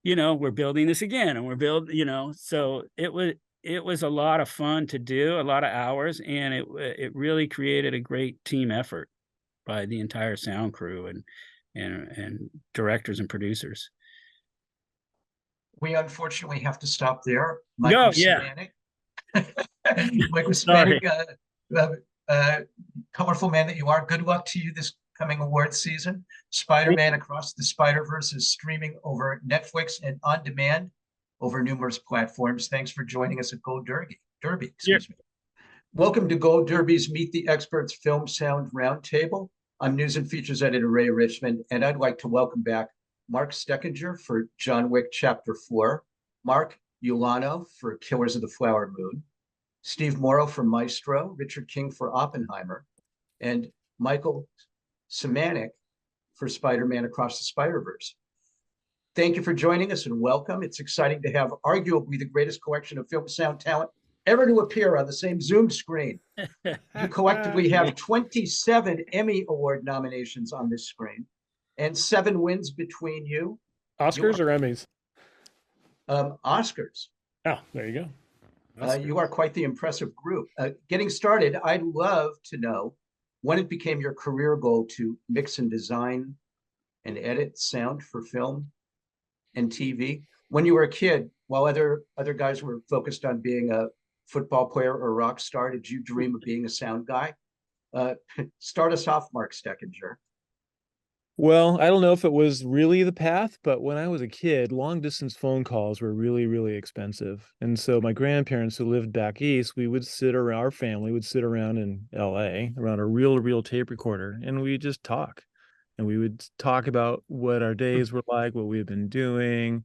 we're building this again, and we're building, so it was a lot of fun to do, a lot of hours, and it really created a great team effort by the entire sound crew and directors and producers. We unfortunately have to stop there. Michael Semanick. Michael Semanick, colorful man that you are, good luck to you this coming awards season. Spider-Man Across the Spider-Verse is streaming over Netflix and on demand over numerous platforms. Thanks for joining us at Gold Derby. Excuse me. Welcome to Gold Derby's Meet the Experts Film Sound Roundtable. I'm News and Features Editor Ray Richmond, and I'd like to welcome back Mark Schoeckinger for John Wick Chapter 4, Mark Ulano for Killers of the Flower Moon, Steve Morrow for Maestro, Richard King for Oppenheimer, and Michael Semanick for Spider-Man Across the Spider-Verse. Thank you for joining us and welcome. It's exciting to have arguably the greatest collection of film sound talent ever to appear on the same Zoom screen. You collectively have 27 Emmy Award nominations on this screen and 7 wins between you. Oscars or Emmys? Oscars. Oh, there you go. You are quite the impressive group. Getting started, I'd love to know when it became your career goal to mix and design and edit sound for film and TV. When you were a kid, while other guys were focused on being a football player or rock star, did you dream of being a sound guy? Start us off, Mark Steckinger. Well, I don't know if it was really the path, but when I was a kid, long distance phone calls were really, really expensive. And so my grandparents who lived back east, we would sit around, our family would sit around in LA around a reel tape recorder, and we just talk. And we would talk about what our days were like, what we had been doing,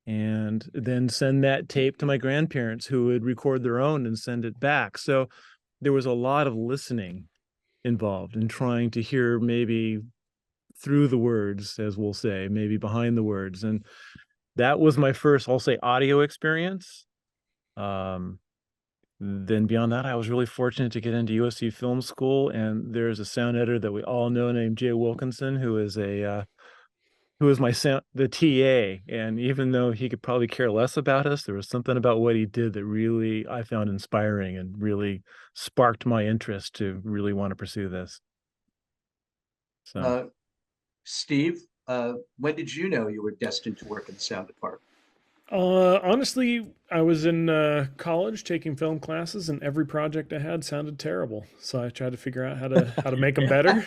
and then send that tape to my grandparents who would record their own and send it back. So there was a lot of listening involved in trying to hear maybe through the words, as we'll say, maybe behind the words. And that was my first, I'll say, audio experience. Then beyond that, I was really fortunate to get into USC Film School, and there's a sound editor that we all know named Jay Wilkinson, who is my the TA. And even though he could probably care less about us, there was something about what he did that really I found inspiring and really sparked my interest to really want to pursue this. So Steve, when did you know you were destined to work in the sound department? Honestly, I was in college taking film classes, and every project I had sounded terrible. So I tried to figure out how to make them better.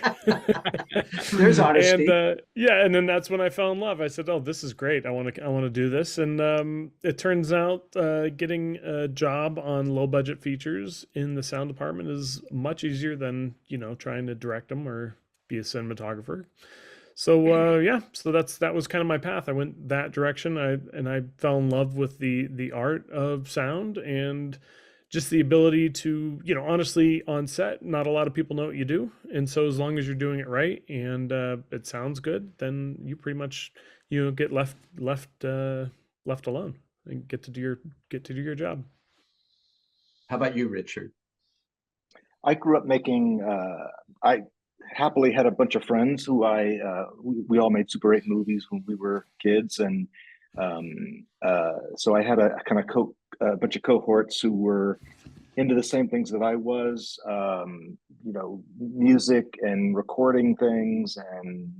There's honesty. And yeah, and then that's when I fell in love. I said, "Oh, this is great. I want to do this." And it turns out getting a job on low budget features in the sound department is much easier than trying to direct them or be a cinematographer. So yeah, so that was kind of my path. I went that direction. I fell in love with the art of sound and just the ability to, honestly, on set, not a lot of people know what you do. And so as long as you're doing it right and it sounds good, then you pretty much get left alone and get to do your job. How about you, Richard? I grew up making I happily had a bunch of friends who we all made Super 8 movies when we were kids, and so I had a kind of a bunch of cohorts who were into the same things that I was, music and recording things and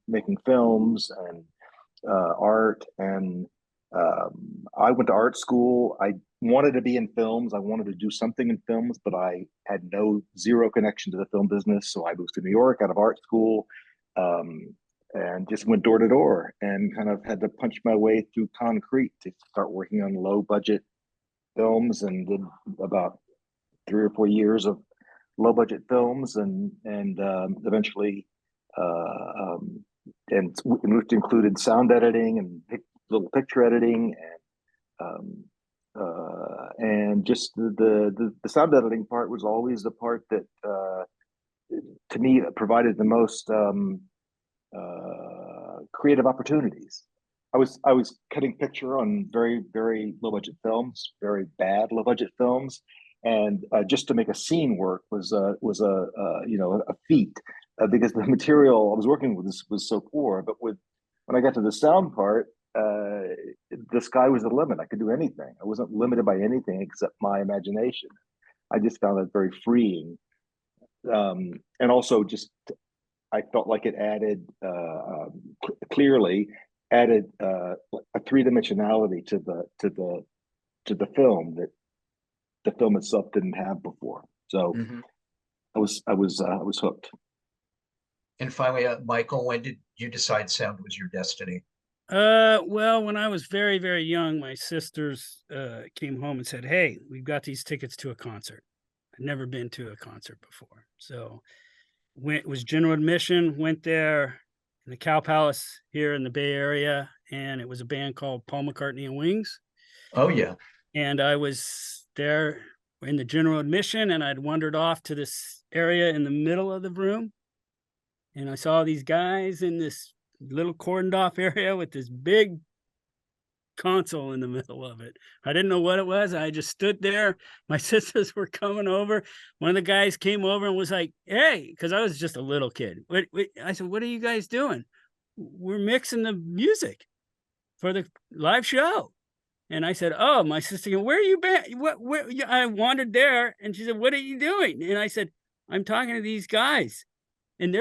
making films and art. And I went to art school. I wanted to be in films. I wanted to do something in films, but I had zero connection to the film business. So I moved to New York out of art school, and just went door to door and kind of had to punch my way through concrete to start working on low budget films, and did about 3 or 4 years of low budget films, and eventually and it included sound editing and little picture editing, and just the sound editing part was always the part that to me provided the most creative opportunities. I was cutting picture on very, very low budget films, very bad low budget films, and just to make a scene work was a feat, because the material I was working with was so poor. But when I got to the sound part, the sky was the limit. I could do anything. I wasn't limited by anything except my imagination. I just found that very freeing, and also just I felt like it added clearly added a 3-dimensionality to the film that the film itself didn't have before. So I was hooked. And finally, Michael, when did you decide sound was your destiny? Well, when I was very, very young, my sisters came home and said, "Hey, we've got these tickets to a concert." I'd never been to a concert before. So it was general admission, went there in the Cow Palace here in the Bay Area, and it was a band called Paul McCartney and Wings. Oh, yeah. And I was there in the general admission, and I'd wandered off to this area in the middle of the room, and I saw these guys in this little cordoned off area with this big console in the middle of it. I didn't know what it was. I just stood there. My sisters were coming over. One of the guys came over and was like, "Hey," because I was just a little kid. I said, "What are you guys doing?" "We're mixing the music for the live show." And I said, "Oh," my sister, "where are you been?" Where? I wandered there, and she said, "What are you doing?" And I said, "I'm talking to these guys, and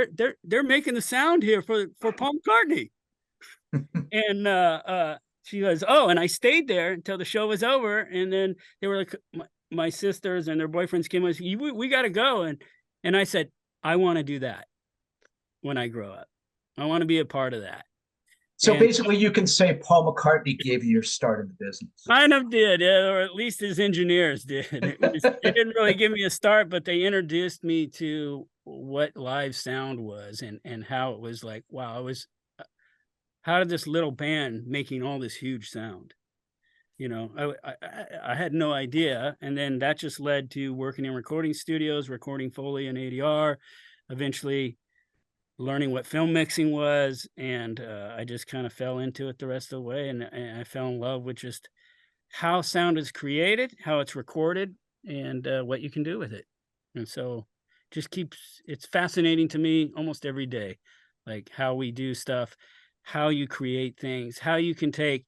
they're making the sound here for Paul McCartney." And she goes, "Oh," and I stayed there until the show was over, and then they were like, my sisters and their boyfriends came and said, "We got to go," and And I said, I want to do that when I grow up. I want to be a part of that. So And basically, you can say Paul McCartney gave you your start in the business. kind of did, or at least his engineers did. They didn't really give me a start, but they introduced me to what live sound was and how it was like, wow, how did this little band making all this huge sound? You know, I had no idea. And then that just led to working in recording studios, recording Foley and ADR, eventually learning what film mixing was. And I just kind of fell into it the rest of the way. And I fell in love with just how sound is created, how it's recorded, and what you can do with it. And so it's fascinating to me almost every day, like how we do stuff, how you create things, how you can take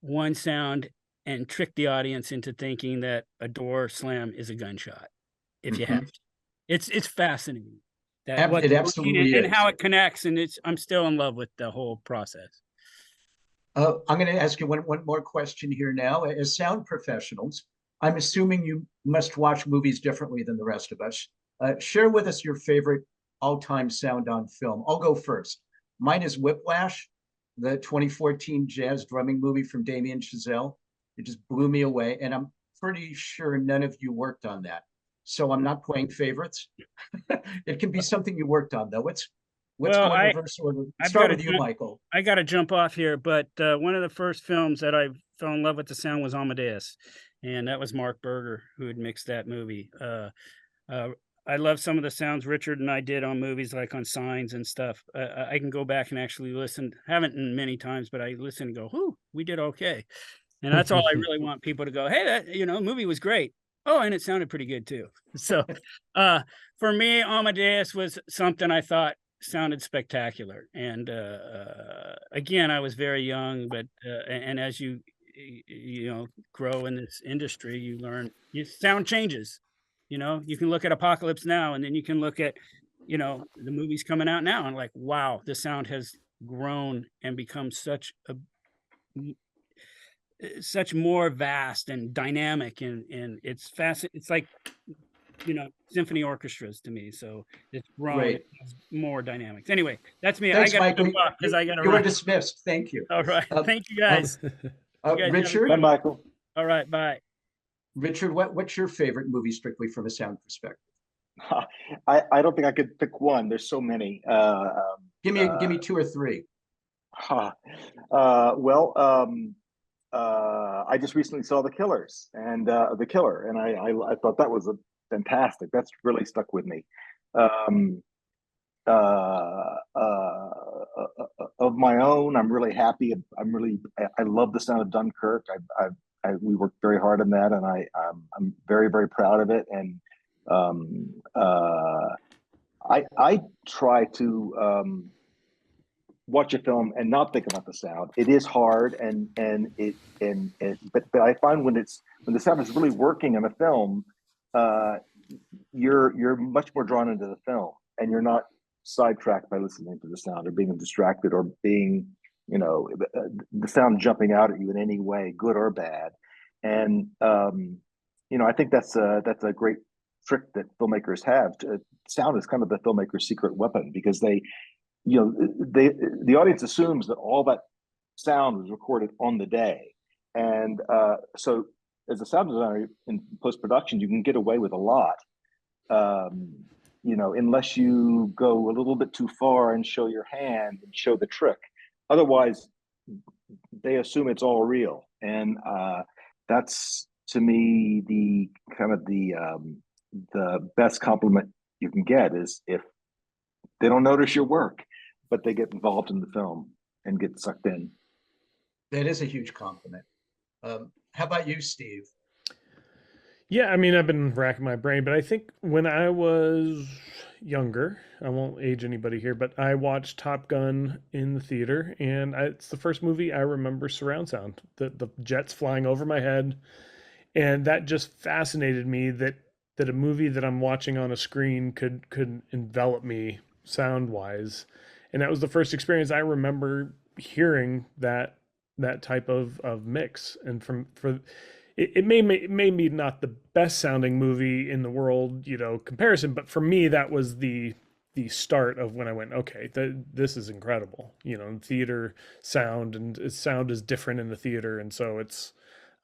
one sound and trick the audience into thinking that a door slam is a gunshot if you have to. It's fascinating. It absolutely and is. how it connects, and I'm still in love with the whole process. I'm going to ask you one more question here now. As sound professionals, I'm assuming you must watch movies differently than the rest of us. Share with us your favorite all-time sound on film. I'll go first. Mine is Whiplash, the 2014 jazz drumming movie from Damien Chazelle. It just blew me away, and I'm pretty sure none of you worked on that. So I'm not playing favorites. It can be something you worked on, though. Let's go in reverse order. Start with you, Michael. I got to jump off here, but one of the first films that I fell in love with the sound was Amadeus, and that was Mark Berger who had mixed that movie. I love some of the sounds Richard and I did on movies, like on Signs and stuff. I can go back and actually listen. Haven't in many times, but I listen and go, "Whoo, we did okay." And that's all I really want people to go, "Hey, that movie was great. Oh, and it sounded pretty good too." So, for me, Amadeus was something I thought sounded spectacular. And again, I was very young, but and as you grow in this industry, you learn sound changes. You can look at Apocalypse Now, and then you can look at the movies coming out now, and like, wow, the sound has grown and become such more vast and dynamic, and it's it's like symphony orchestras to me. So it's grown. Great. It has more dynamics. Anyway, that's me. Thanks, I got to Michael. jump off because I got to You run. were dismissed. Thank you. All right. Thank you, guys. guys Richard? Bye, Michael. All right. Bye. Richard, what's your favorite movie strictly from a sound perspective? I don't think I could pick one. There's so many. Give me two or three. I just recently saw The Killers and The Killer, and I thought that was fantastic. That's really stuck with me. Of my own, I'm really happy. I love the sound of Dunkirk. We worked very hard on that, and I'm very, very proud of it. And I try to watch a film and not think about the sound. It is hard, but I find when the sound is really working in a film, you're much more drawn into the film, and you're not sidetracked by listening to the sound or being distracted or being the sound jumping out at you in any way, good or bad. And I think that's a great trick that filmmakers have. Sound is kind of the filmmaker's secret weapon, because the audience assumes that all that sound was recorded on the day, and so as a sound designer in post-production, you can get away with a lot, unless you go a little bit too far and show your hand and show the trick. Otherwise, they assume it's all real, and that's, to me, the kind of the best compliment you can get is if they don't notice your work, but they get involved in the film and get sucked in. That is a huge compliment. How about you, Steve? Yeah, I mean, I've been racking my brain, but I think when I was younger, I won't age anybody here, but I watched Top Gun in the theater, and it's the first movie I remember surround sound, the jets flying over my head, and that just fascinated me that a movie that I'm watching on a screen could envelop me sound-wise. And that was the first experience I remember hearing that type of mix. And it may be not the best sounding movie in the world, you know, comparison, but for me that was the start of when I went, okay, this is incredible, you know, theater sound, and sound is different in the theater, and so it's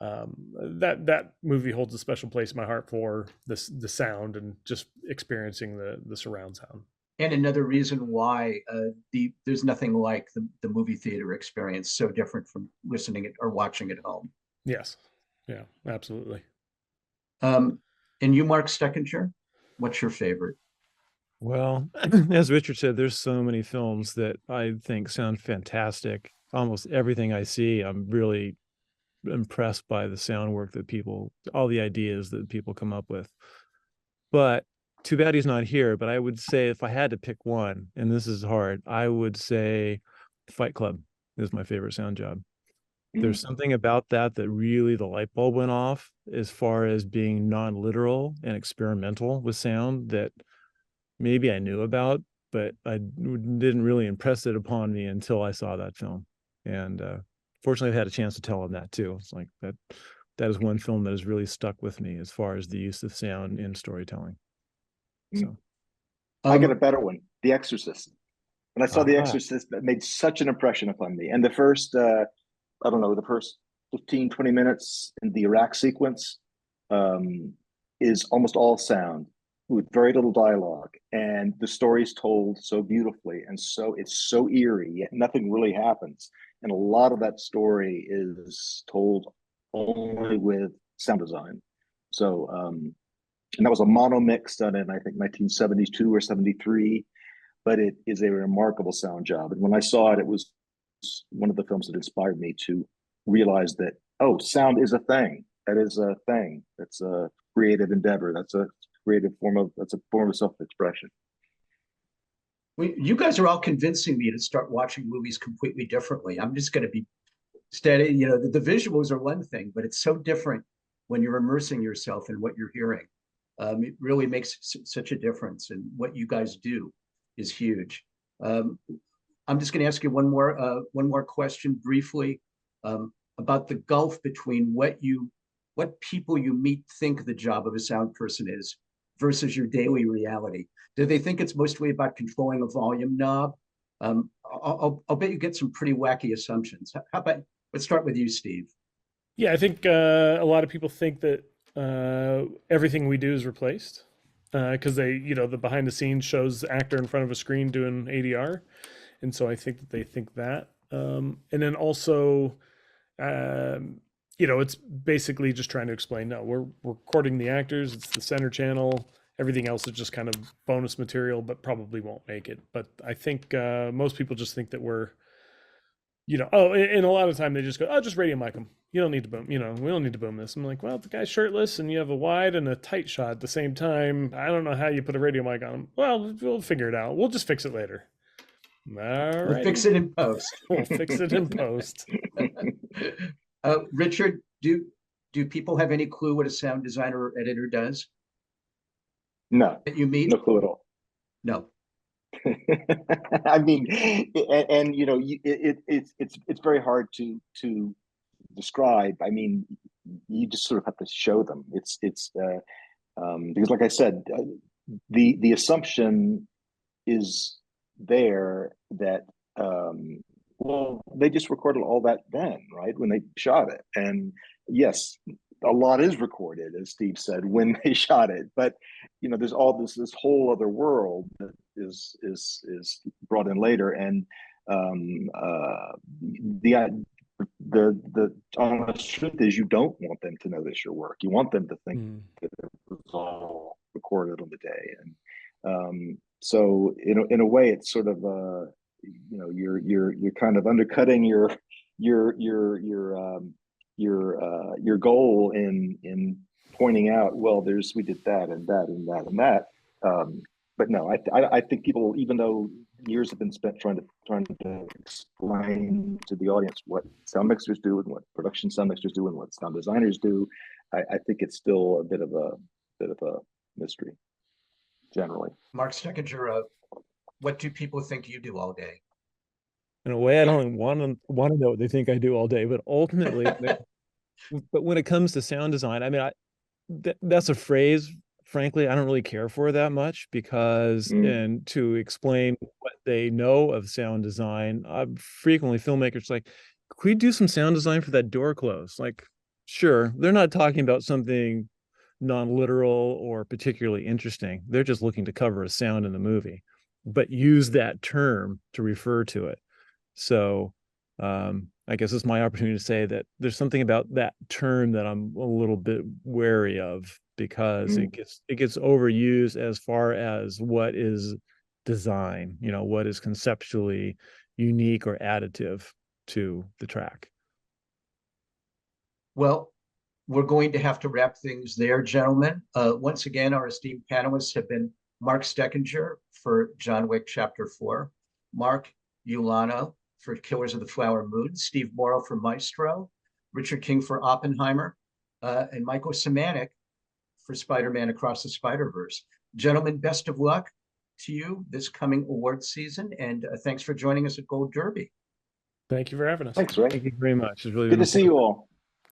that movie holds a special place in my heart for the sound and just experiencing the surround sound. And another reason why there's nothing like the movie theater experience, so different from listening it or watching at home. Yes, yeah, absolutely. And you, Mark Steckinger, what's your favorite? Well, as Richard said, there's so many films that I think sound fantastic. Almost everything I see, I'm really impressed by the sound work that all the ideas that people come up with. But too bad he's not here. But I would say if I had to pick one, and this is hard, I would say Fight Club is my favorite sound job. There's something about that really the light bulb went off as far as being non-literal and experimental with sound that maybe I knew about, but I didn't really impress it upon me until I saw that film. And fortunately, I've had a chance to tell him that too. It's like that is one film that has really stuck with me as far as the use of sound in storytelling. So I got a better one, The Exorcist. When I saw The Exorcist, that made such an impression upon me. And the first, I don't know, the first 15, 20 minutes in the Iraq sequence is almost all sound with very little dialogue. And the story is told so beautifully. And so it's so eerie, yet nothing really happens. And a lot of that story is told only with sound design. So, and that was a mono mix done in, I think, 1972 or 73. But it is a remarkable sound job. And when I saw it, it was one of the films that inspired me to realize that, oh, sound is a thing. That is a thing. That's a creative endeavor. That's a form of self-expression. You guys are all convincing me to start watching movies completely differently. I'm just going to be steady. You know, the visuals are one thing, but it's so different when you're immersing yourself in what you're hearing. It really makes such a difference, and what you guys do is huge. I'm just going to ask you one more question briefly about the gulf between what people you meet think the job of a sound person is versus your daily reality. Do they think it's mostly about controlling a volume knob? I'll bet you get some pretty wacky assumptions. How about, let's start with you, Steve. Yeah, I think a lot of people think that everything we do is replaced because the behind the scenes shows the actor in front of a screen doing ADR. And so I think that they think that. And then also, it's basically just trying to explain, no, we're recording the actors. It's the center channel. Everything else is just kind of bonus material, but probably won't make it. But I think most people just think that we're, and a lot of the time they just go, oh, just radio mic them. You don't need to boom, we don't need to boom this. I'm like, well, the guy's shirtless and you have a wide and a tight shot at the same time. I don't know how you put a radio mic on him. Well, we'll figure it out. We'll just fix it later. All right. We'll fix it in post. We'll fix it in post. Richard, do people have any clue what a sound designer or editor does? No. That you meet? No clue at all. No. I mean, it's very hard to describe. I mean, you just sort of have to show them. It's because, like I said, the assumption is there that they just recorded all that then, right, when they shot it. And yes, a lot is recorded, as Steve said, when they shot it, but there's all this whole other world that is brought in later. And the honest truth is, you don't want them to notice your work. You want them to think that it was all recorded on the day. And so in a way, it's sort of you're kind of undercutting your goal in pointing out, well, we did that and that and that and that. But no, I think people, even though years have been spent trying to explain to the audience what sound mixers do and what production sound mixers do and what sound designers do, I think it's still a bit of a mystery, generally. Mark Steckinger, what do people think you do all day? In a way, I don't want to know what they think I do all day, but ultimately, But when it comes to sound design, I mean, that's a phrase, frankly, I don't really care for that much because, and to explain what they know of sound design, frequently filmmakers like, could we do some sound design for that door close? Like, sure, they're not talking about something non-literal or particularly interesting. They're just looking to cover a sound in the movie, but use that term to refer to it. So I guess it's my opportunity to say that there's something about that term that I'm a little bit wary of because it gets overused as far as what is design, what is conceptually unique or additive to the track. Well, we're going to have to wrap things there, gentlemen. Once again, our esteemed panelists have been Mark Steckinger for John Wick Chapter 4, Mark Ulano for Killers of the Flower Moon, Steve Morrow for Maestro, Richard King for Oppenheimer, and Michael Semanick for Spider-Man Across the Spider-Verse. Gentlemen, best of luck to you this coming award season, and thanks for joining us at Gold Derby. Thank you for having us. Thanks, Ray. Thank you very much. It's really Good been to see you all.